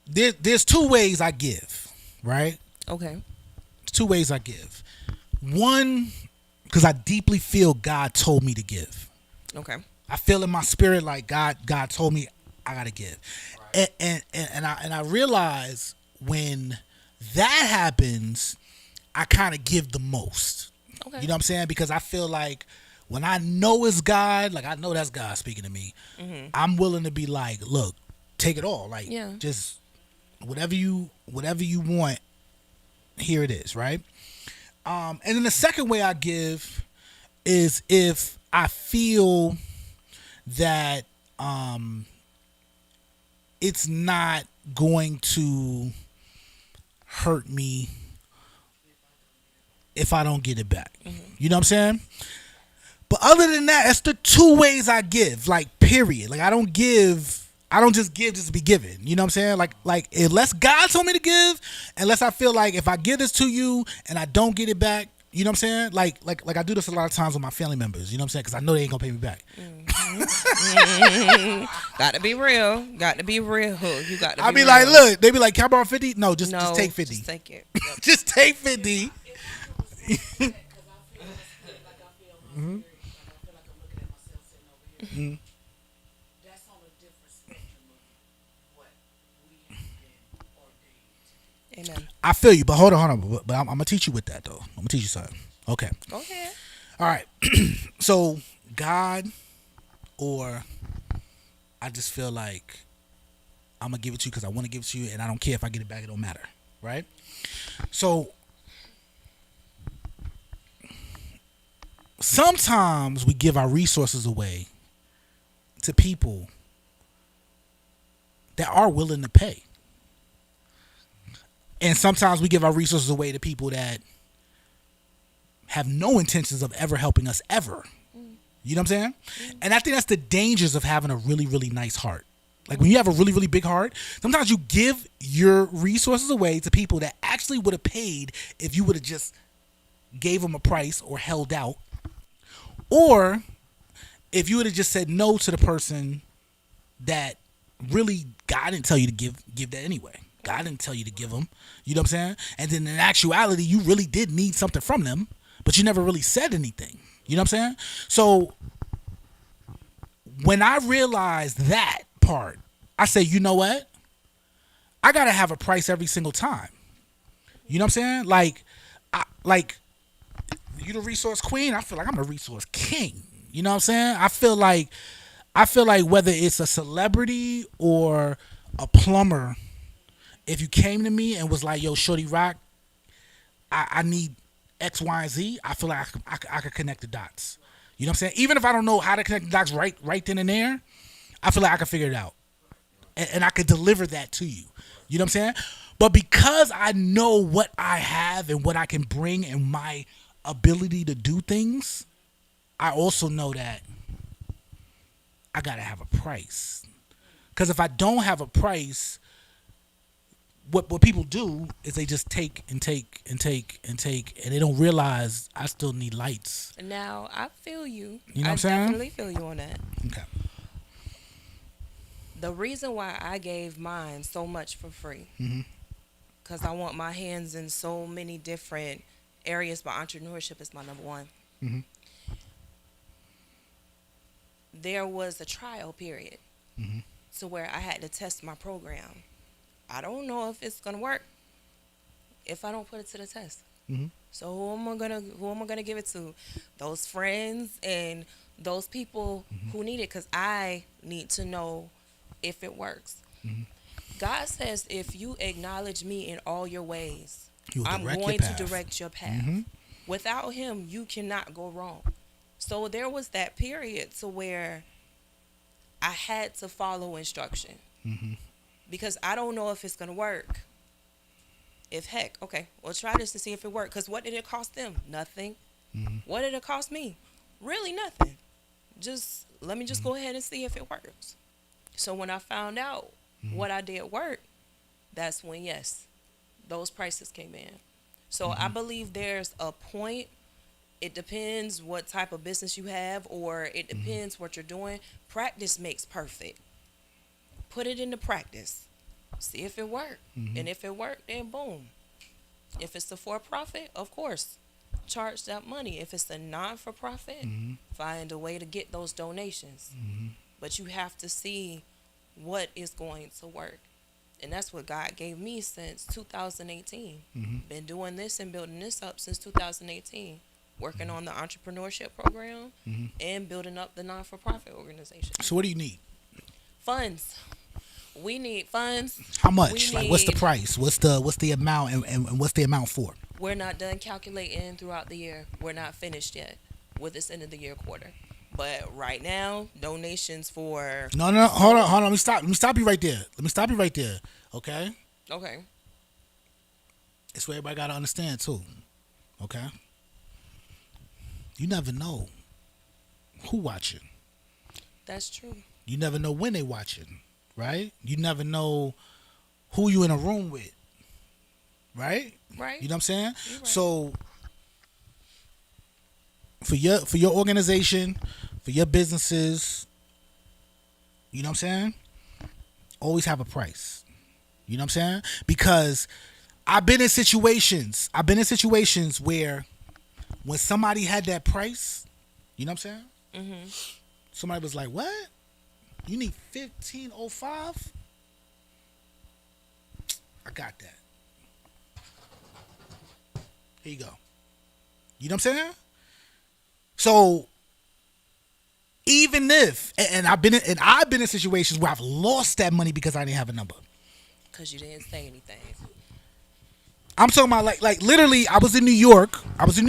there's two ways I give, right? Okay. There's two ways I give. One, because I deeply feel God told me to give. Okay. I feel in my spirit like God told me I gotta give, and I realize when that happens, I kind of give the most. Okay. You know what I'm saying? Because I feel like when I know it's God, like I know that's God speaking to me, I'm willing to be like, look, take it all, like just whatever you want, here it is, right? And then the second way I give is if I feel that it's not going to hurt me if I don't get it back. You know what I'm saying? But other than that, that's the two ways I give, like, period. Like, I don't just give just to be giving. You know what I'm saying? Like unless God told me to give, unless I feel like if I give this to you and I don't get it back, you know what I'm saying? Like I do this a lot of times with my family members. You know what I'm saying? Because I know they ain't gonna pay me back. Got to be real. You got to be real. I be like, look, they be like, can I borrow 50? No, just take 50. Just take it. Just take 50. Amen. I feel you, but hold on. But I'm gonna teach you with that though. I'm gonna teach you something. Okay. Go ahead. All right. So God, or I just feel like I'm gonna give it to you because I want to give it to you, and I don't care if I get it back. It don't matter, right? So sometimes we give our resources away to people that are willing to pay. And sometimes we give our resources away to people that have no intentions of ever helping us ever. You know what I'm saying? And I think that's the dangers of having a really, really nice heart. Like when you have a really, really big heart, sometimes you give your resources away to people that actually would have paid if you would have just gave them a price or held out. Or if you would have just said no to the person that really God didn't tell you to give that anyway. God didn't tell you to give them. You know what I'm saying? And then in actuality, you really did need something from them, but you never really said anything. You know what I'm saying? So when I realized that part, I say, you know what? I got to have a price every single time. You know what I'm saying? Like you the resource queen, I feel like I'm the resource king. You know what I'm saying? I feel like whether it's a celebrity or a plumber, if you came to me and was like, yo, Shorty Rock, I need X, Y, and Z, I feel like I could connect the dots. You know what I'm saying? Even if I don't know how to connect the dots right then and there, I feel like I can figure it out. And I could deliver that to you. You know what I'm saying? But because I know what I have and what I can bring and my ability to do things, I also know that I got to have a price. Because if I don't have a price, what people do is they just take and take and take and take, and they don't realize I still need lights. Now, I feel you. You know what I'm saying? I definitely feel you on that. Okay. The reason why I gave mine so much for free, because I want my hands in so many different areas, but entrepreneurship is my number one. There was a trial period to where I had to test my program. I don't know if it's gonna work if I don't put it to the test. Mhm. So who am I gonna give it to? Those friends and those people who need it, because I need to know if it works. God says, if you acknowledge me in all your ways, He will I'm direct your going to path. direct your path. Without him, you cannot go wrong. So there was that period to where I had to follow instruction because I don't know if it's going to work. If heck, okay, we'll try this to see if it works. Because what did it cost them? Nothing. What did it cost me? Really nothing. Just let me just go ahead and see if it works. So when I found out what I did work, that's when, yes, those prices came in. So I believe there's a point. It depends what type of business you have, or it depends what you're doing. Practice makes perfect. Put it into practice. See if it worked. And if it worked, then boom. If it's a for-profit, of course, charge that money. If it's a non-for-profit, find a way to get those donations. But you have to see what is going to work. And that's what God gave me since 2018. Been doing this and building this up since 2018. Working on the entrepreneurship program and building up the non-for-profit organization. So what do you need? Funds. We need funds. How much? Like, what's the price? What's the amount, and what's the amount for? We're not done calculating throughout the year. We're not finished yet with this end of the year quarter. But right now, donations for... No, hold on. Let me stop you right there. Okay? Okay. It's what everybody got to understand, too. Okay? You never know who watching. That's true. You never know when they watching, right? You never know who you in a room with, right? Right. You know what I'm saying? You're right. So for your organization, for your businesses, you know what I'm saying? Always have a price. You know what I'm saying? Because I've been in situations where when somebody had that price, you know what I'm saying? Somebody was like, "What? You need $1,505? I got that. Here you go." You know what I'm saying? So even if, and I've been in situations where I've lost that money because I didn't have a number. Because you didn't say anything. I'm talking about like literally, I was in New York. I was in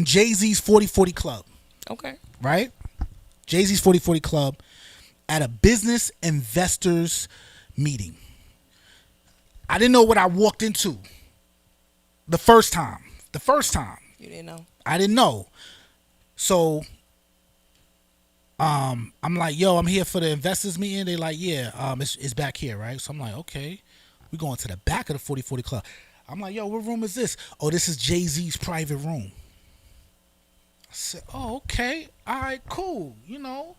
Jay-Z's 40/40 Club. Okay. Right? Jay-Z's 40/40 Club at a business investors meeting. I didn't know what I walked into the first time. You didn't know? I didn't know. So I'm like, "Yo, I'm here for the investors meeting." They like, "Yeah, it's back here, right?" So I'm like, "Okay." We going to the back of the 40/40 Club. I'm like, "Yo, what room is this?" "Oh, this is Jay-Z's private room." I said, "Oh, okay. All right, cool." You know,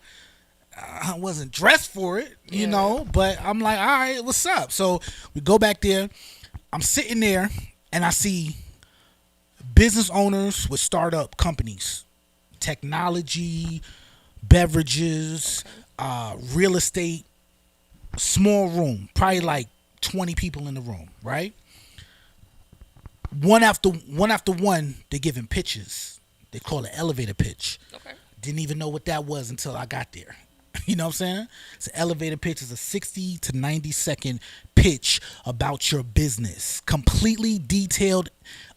I wasn't dressed for it, you know, but I'm like, "All right, what's up?" So we go back there. I'm sitting there and I see business owners with startup companies, technology, beverages, real estate, small room, probably like 20 people in the room, right? One after one, they're giving pitches. They call it elevator pitch. Okay. Didn't even know what that was until I got there. You know what I'm saying? It's an elevator pitch. It's a 60 to 90 second pitch about your business. Completely detailed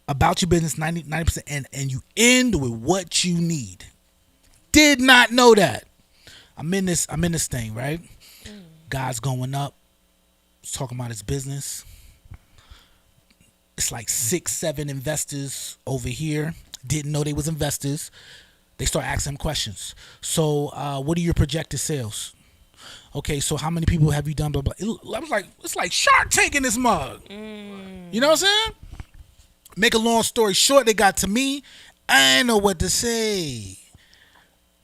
about your business, 90%, and you end with what you need. Did not know that. I'm in this thing, right? Guy's going up. He's talking about his business. It's like 6-7 investors over here. Didn't know they was investors. They start asking him questions. So, what are your projected sales? Okay, so how many people have you done? Blah, blah. I was like, it's like Shark Tank in this mug. You know what I'm saying? Make a long story short, they got to me. I ain't know what to say.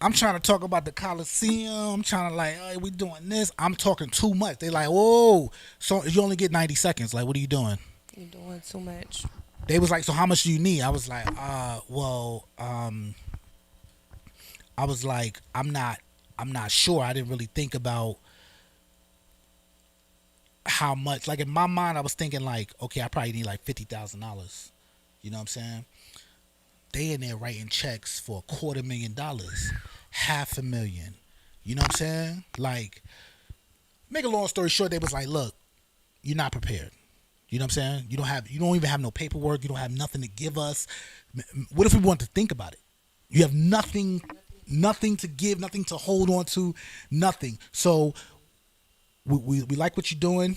I'm trying to talk about the Coliseum. I'm trying to like, "Hey, we doing this." I'm talking too much. They like, "Whoa, so you only get 90 seconds. Like, what are you doing?" You're doing too much. They was like, "So how much do you need?" I was like, I was like, I'm not sure. I didn't really think about how much. Like in my mind, I was thinking like, okay, I probably need like $50,000. You know what I'm saying? They in there writing checks for $250,000, $500,000. You know what I'm saying? Like, make a long story short, they was like, look, you're not prepared. You know what I'm saying? You don't even have no paperwork. You don't have nothing to give us. What if we want to think about it? You have nothing to give, nothing to hold on to, nothing. So we like what you're doing.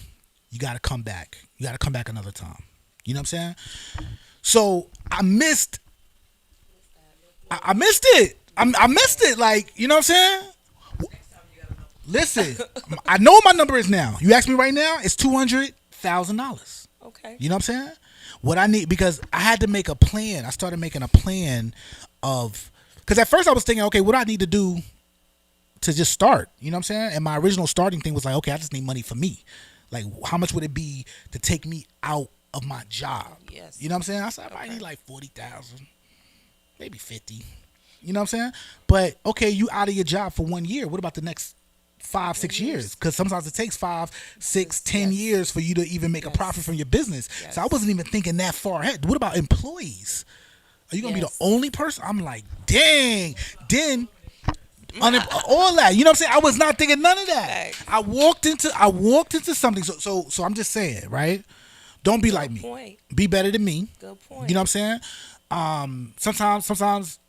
You got to come back. You got to come back another time. You know what I'm saying? So I missed it. I missed it. Like, you know what I'm saying? Listen, I know what my number is now. You ask me right now, it's $200,000. Okay. You know what I'm saying? What I need, because I had to make a plan. I started making a plan of, because at first I was thinking, okay, what do I need to do to just start? You know what I'm saying? And my original starting thing was like, okay, I just need money for me. Like, how much would it be to take me out of my job? Yes. You know what I'm saying? I said, I need like 40,000, maybe 50. You know what I'm saying? But okay, you out of your job for 1 year. What about the next 5-6 years? Because sometimes it takes 5, 6, 10 years for you to even make a profit from your business. So I wasn't even thinking that far ahead. What about employees? Are you gonna be the only person? I'm like, dang. Then all that. You know what I'm saying? I was not thinking none of that. I walked into something. So I'm just saying, right? Don't be like me. Be better than me. Good point. You know what I'm saying? Sometimes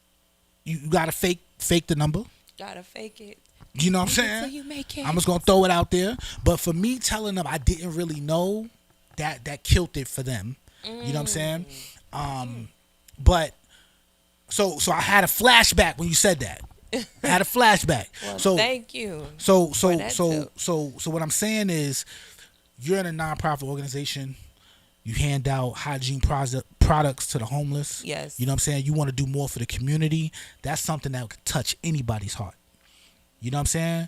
you gotta fake the number. Gotta fake it. You know what I'm saying? So you make it. I'm just gonna throw it out there. But for me telling them I didn't really know, that killed it for them. You know what I'm saying? But so I had a flashback when you said that. I had a flashback. Well, so thank you. So what I'm saying is, you're in a nonprofit organization. You hand out hygiene products to the homeless. Yes. You know what I'm saying? You want to do more for the community. That's something that could touch anybody's heart. You know what I'm saying?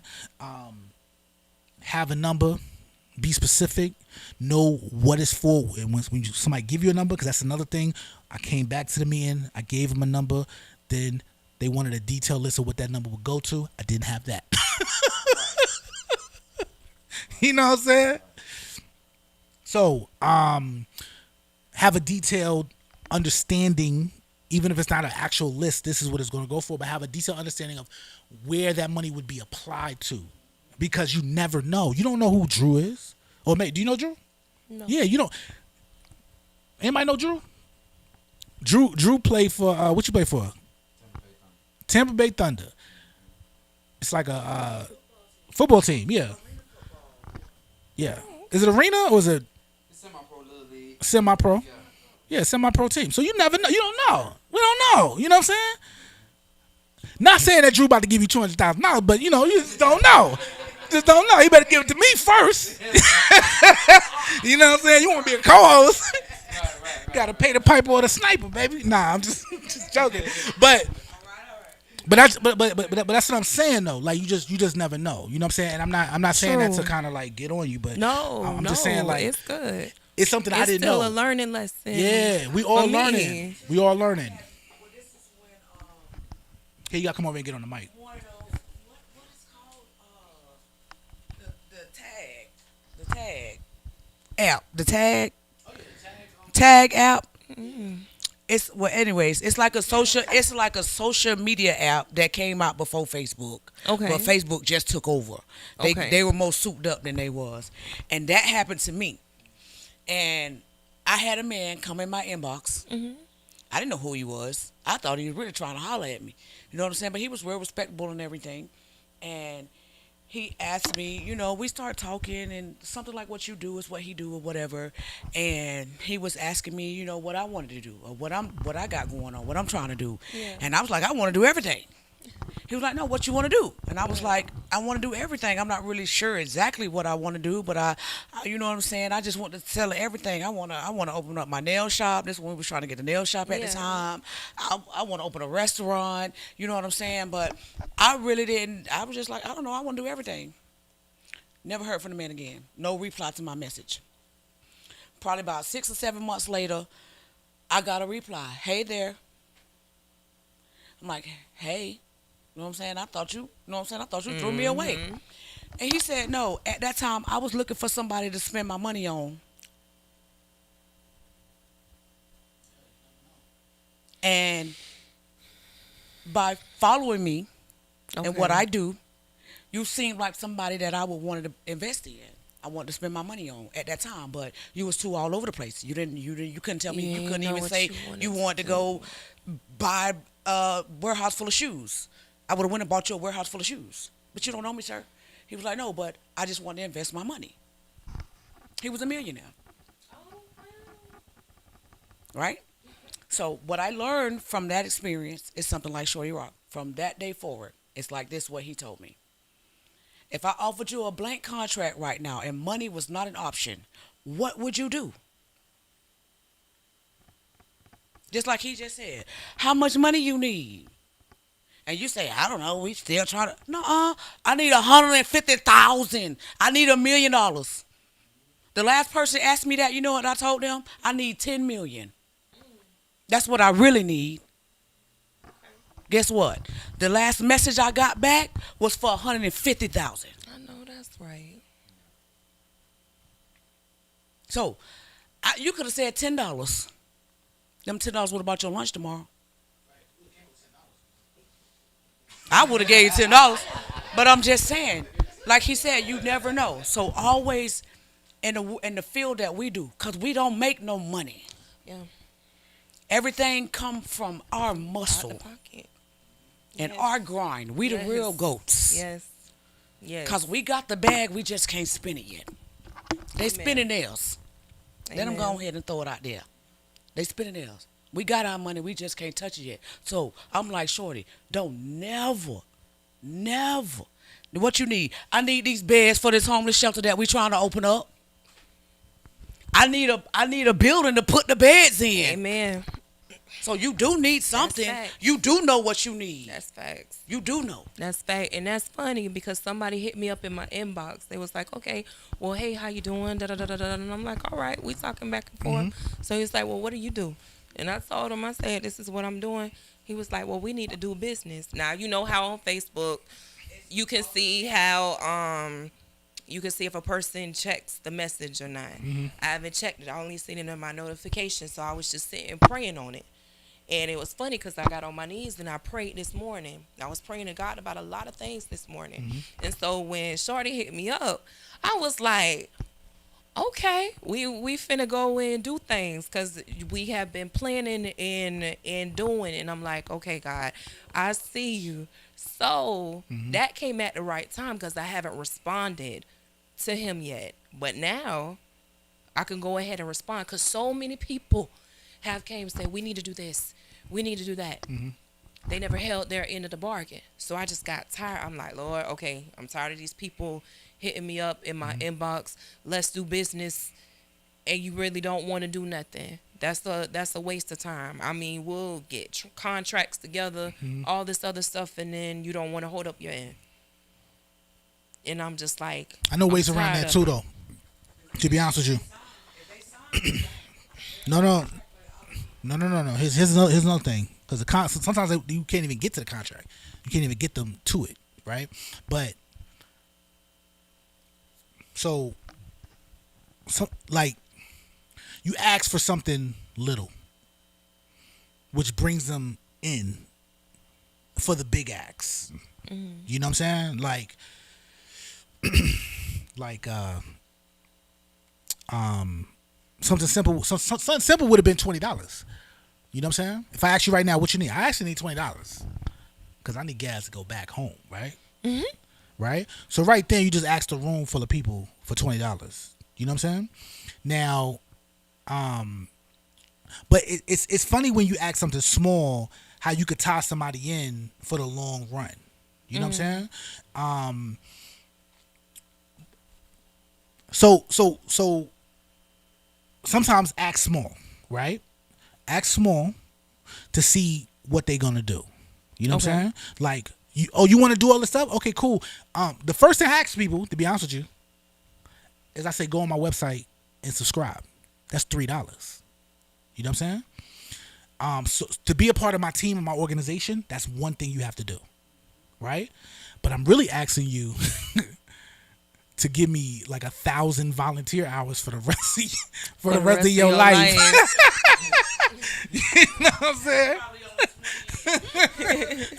Have a number. Be specific. Know what it's for. And when somebody give you a number, because that's another thing. I came back to the meeting. I gave them a number. Then they wanted a detailed list of what that number would go to. I didn't have that. You know what I'm saying? So, have a detailed understanding, even if it's not an actual list, this is what it's going to go for, but have a detailed understanding of where that money would be applied to, because you never know. You don't know who Drew is. Or, mate, do you know Drew? No. Yeah, you don't. Anybody know Drew? Drew played for, what you play for? Tampa Bay Thunder. It's like a football team, yeah. Yeah. Is it arena or is it Semi-pro little league? Semi-pro? Yeah, semi-pro team. So you never know. You don't know. We don't know. You know what I'm saying? Not saying that Drew about to give you $200,000, but you just don't know. Just don't know. He better give it to me first. You know what I'm saying? You want to be a co-host? Right. Got to pay the piper or the sniper, baby. Nah, I'm just joking. But that's what I'm saying though. Like you just never know. You know what I'm saying? And I'm not saying that to kind of like get on you, but I'm just saying like it's good. It's something I didn't know. It's still a learning lesson. Yeah, we all learning. We all learning. Hey, you gotta come over and get on the mic. What is called the tag app? The tag app. It's it's like a social media app that came out before Facebook. Okay. But Facebook just took over. They were more souped up than they was. And that happened to me. And I had a man come in my inbox. Mm-hmm. I didn't know who he was. I thought he was really trying to holler at me. You know what I'm saying? But he was real respectable and everything. And he asked me, we started talking, and something like what you do is what he do or whatever. And he was asking me, what I wanted to do or what I got going on, what I'm trying to do. Yeah. And I was like, I want to do everything. He was like, no, what you want to do? And I was like, I want to do everything. I'm not really sure exactly what I want to do, but I you know what I'm saying? I just want to sell everything. I want to open up my nail shop. This is when we was trying to get the nail shop at the time. I want to open a restaurant. You know what I'm saying? But I really didn't. I was just like, I don't know. I want to do everything. Never heard from the man again. No reply to my message. Probably about 6 or 7 months later, I got a reply. Hey there. I'm like, hey. You know what I'm saying? I thought you threw me away. And he said, no, at that time, I was looking for somebody to spend my money on. And by following me and what I do, you seem like somebody that I would want to invest in. I wanted to spend my money on at that time, but you was too all over the place. You couldn't tell me. You couldn't even say you wanted to go buy a warehouse full of shoes. I would have went and bought you a warehouse full of shoes, but you don't know me, sir. He was like, no, but I just wanted to invest my money. He was a millionaire. Right? So what I learned from that experience is something like Shorty Rock. From that day forward, it's like this what he told me. If I offered you a blank contract right now and money was not an option, what would you do? Just like he just said, how much money you need? And you say, I don't know, we still trying to, no, I need 150,000. I need $1 million. The last person asked me that, you know what I told them? I need 10 million. That's what I really need. Guess what? The last message I got back was for 150,000. I know that's right. So, you could have said $10. Them $10 would have bought your lunch tomorrow. I would have gave you $10. But I'm just saying, like he said, you never know. So always in the field that we do, because we don't make no money. Yeah. Everything come from our muscle. Out the pocket. And Yes. our grind. We the Yes. real goats. Yes. Yes. Because we got the bag, we just can't spin it yet. They spinning theirs. Let them go ahead and throw it out there. They spinning theirs. We got our money, we just can't touch it yet. So I'm like, Shorty, don't never. What you need? I need these beds for this homeless shelter that we trying to open up. I need a building to put the beds in. Amen. So you do need something. facts. You do know what you need. That's facts. You do know. That's fact. And that's funny because somebody hit me up in my inbox. They was like, okay, well, hey, how you doing? Da, da, da, da, da. And I'm like, all right, we talking back and forth. So he's like, well, what do you do? And I told him, I said, this is what I'm doing. He was like, well, we need to do business. Now, you know how on Facebook you can see how you can see if a person checks the message or not. I haven't checked it. I only seen it in my notifications. So I was just sitting praying on it. And it was funny because I got on my knees and I prayed this morning. I was praying to God about a lot of things this morning. And so when Shorty hit me up, I was like, okay, we finna go and do things because we have been planning and doing. And I'm like, okay, God, I see you. So that came at the right time because I haven't responded to him yet. But now I can go ahead and respond because so many people have came and said, we need to do this. We need to do that. They never held their end of the bargain. So I just got tired. I'm like, Lord, okay, I'm tired of these people hitting me up in my inbox. Let's do business. And you really don't want to do nothing. That's a waste of time. I mean, we'll get contracts together, all this other stuff, and then you don't want to hold up your end. And I'm just like, I know ways around that too, though. To be honest with you. No. Here's another thing. Because sometimes you can't even get to the contract. You can't even get them to it, right? But so like you ask for something little, which brings them in for the big acts. You know what I'm saying? Something simple. Something simple would have been $20. You know what I'm saying? If I ask you right now, what you need? I actually need $20 because I need gas to go back home, right? Right. So right then, you just asked a room full of people for $20. You know what I'm saying? Now, but it's funny when you ask something small, how you could tie somebody in for the long run. You know what I'm saying? So sometimes act small, right? Act small to see what they're gonna do. You know what I'm saying? Like, you want to do all this stuff? Okay, cool. The first thing I ask people, to be honest with you, is I say go on my website and subscribe. That's $3. You know what I'm saying? So to be a part of my team and my organization, that's one thing you have to do, right? But I'm really asking you to give me like 1,000 volunteer hours for the rest of your life. You know what I'm saying?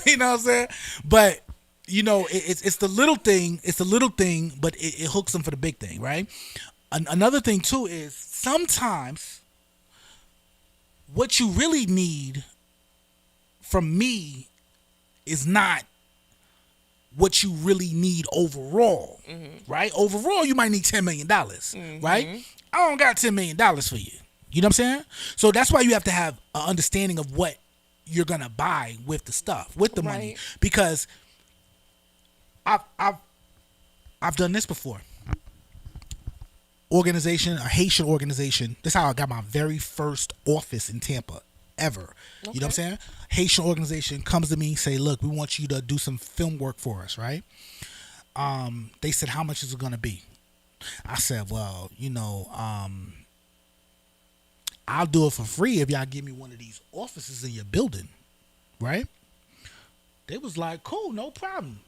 You know what I'm saying? But you know, it's the little thing. It's the little thing, but it hooks them for the big thing, right? Another thing too is sometimes what you really need from me is not what you really need overall, right? Overall, you might need $10 million, right? I don't got $10 million for you. You know what I'm saying? So that's why you have to have an understanding of what you're gonna buy with the stuff, with the money, because I've done this before. A Haitian organization. This is how I got my very first office in Tampa ever. Okay. You know what I'm saying? Haitian organization comes to me, say, look, we want you to do some film work for us, right? They said, how much is it going to be? I said, well, you know, I'll do it for free if y'all give me one of these offices in your building, right? They was like, cool, no problem.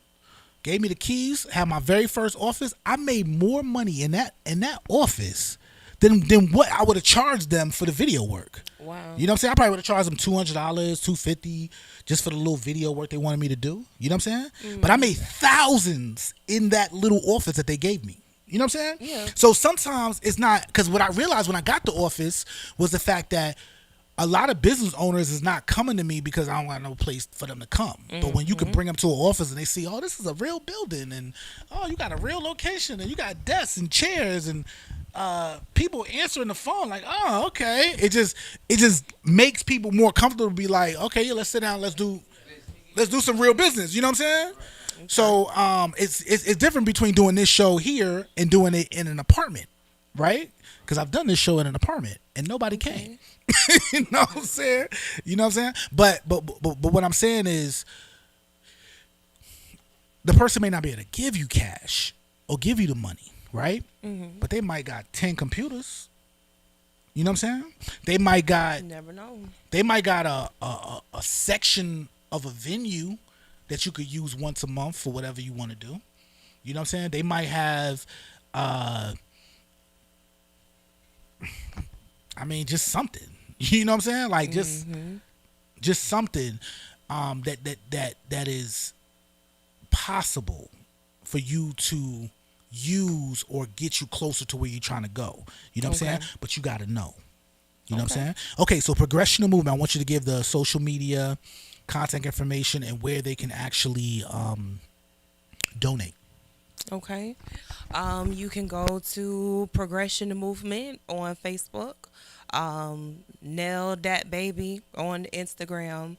Gave me the keys, had my very first office. I made more money in that office than what I would have charged them for the video work. Wow. You know what I'm saying? I probably would have charged them $200, $250 just for the little video work they wanted me to do. You know what I'm saying? But I made thousands in that little office that they gave me. You know what I'm saying? Yeah. So sometimes it's not, because what I realized when I got the office was the fact that a lot of business owners is not coming to me because I don't got no place for them to come. But when you can bring them to an office and they see, oh, this is a real building, and oh, you got a real location, and you got desks and chairs and people answering the phone, like, oh, okay. It just makes people more comfortable to be like, okay, yeah, let's sit down, let's do some real business. You know what I'm saying? Okay. So it's different between doing this show here and doing it in an apartment, right? Because I've done this show in an apartment and nobody came. You know what I'm saying? You know what I'm saying? But what I'm saying is the person may not be able to give you cash or give you the money, right? But they might got 10 computers. You know what I'm saying? They might got, you never know. They might got a section of a venue that you could use once a month for whatever you want to do. You know what I'm saying? They might have just something. You know what I'm saying? Like just something that is possible for you to use or get you closer to where you're trying to go. You know what I'm saying? But you got to know. You know what I'm saying? Okay, so Progression of Movement, I want you to give the social media, contact information, and where they can actually donate. Okay. You can go to Progression Movement on Facebook. Nail that baby on Instagram.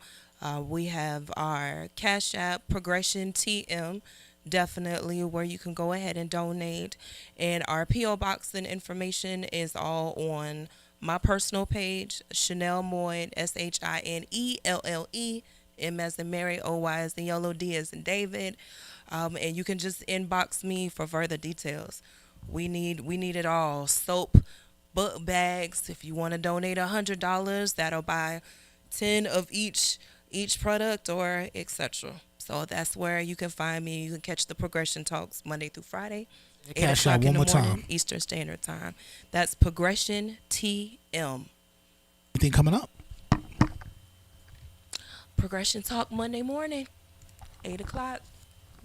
We have our Cash App, ProgressionTM, definitely where you can go ahead and donate. And our P.O. Box and information is all on my personal page, Shinelle Moyd, SHINELLE, M as in Mary, OY as in Yellow, D as in David. And you can just inbox me for further details. We need it all. Soap, book bags. If you want to donate $100, that'll buy 10 of each product or etc. So that's where you can find me. You can catch the Progression Talks Monday through Friday, 8 o'clock in the morning, Eastern Standard Time. That's Progression TM. Anything coming up? Progression Talk Monday morning, 8 o'clock.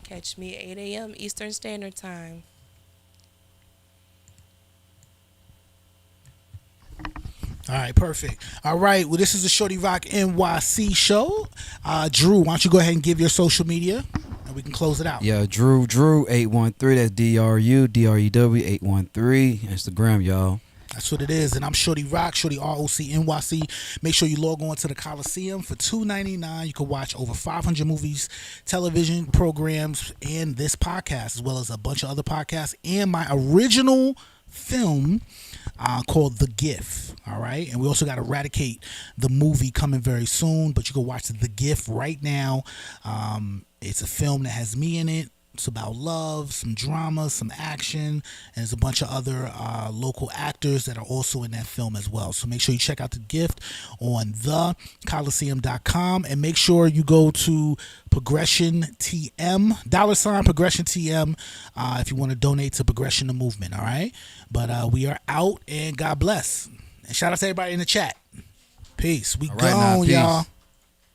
Catch me 8 a.m. Eastern Standard Time. All right, perfect. All right, well, this is the Shorty Rock NYC show. Drew, why don't you go ahead and give your social media, and we can close it out. Yeah, Drew 813. That's DREW 813. Instagram, y'all. That's what it is. And I'm Shorty Rock, Shorty ROC NYC. Make sure you log on to the Coliseum for $2.99. You can watch over 500 movies, television programs, and this podcast, as well as a bunch of other podcasts, and my original film called The Gift. All right, and we also got Eradicate, the movie, coming very soon, but you can watch The Gift right now. It's a film that has me in it, It's about love, some drama, some action, and there's a bunch of other local actors that are also in that film as well. So make sure you check out The Gift on thecoliseum.com, and make sure you go to ProgressionTM, $ProgressionTM, if you want to donate to Progression the Movement, all right? But we are out, and God bless. And shout out to everybody in the chat. Peace. We All right, now, gone, peace. y'all.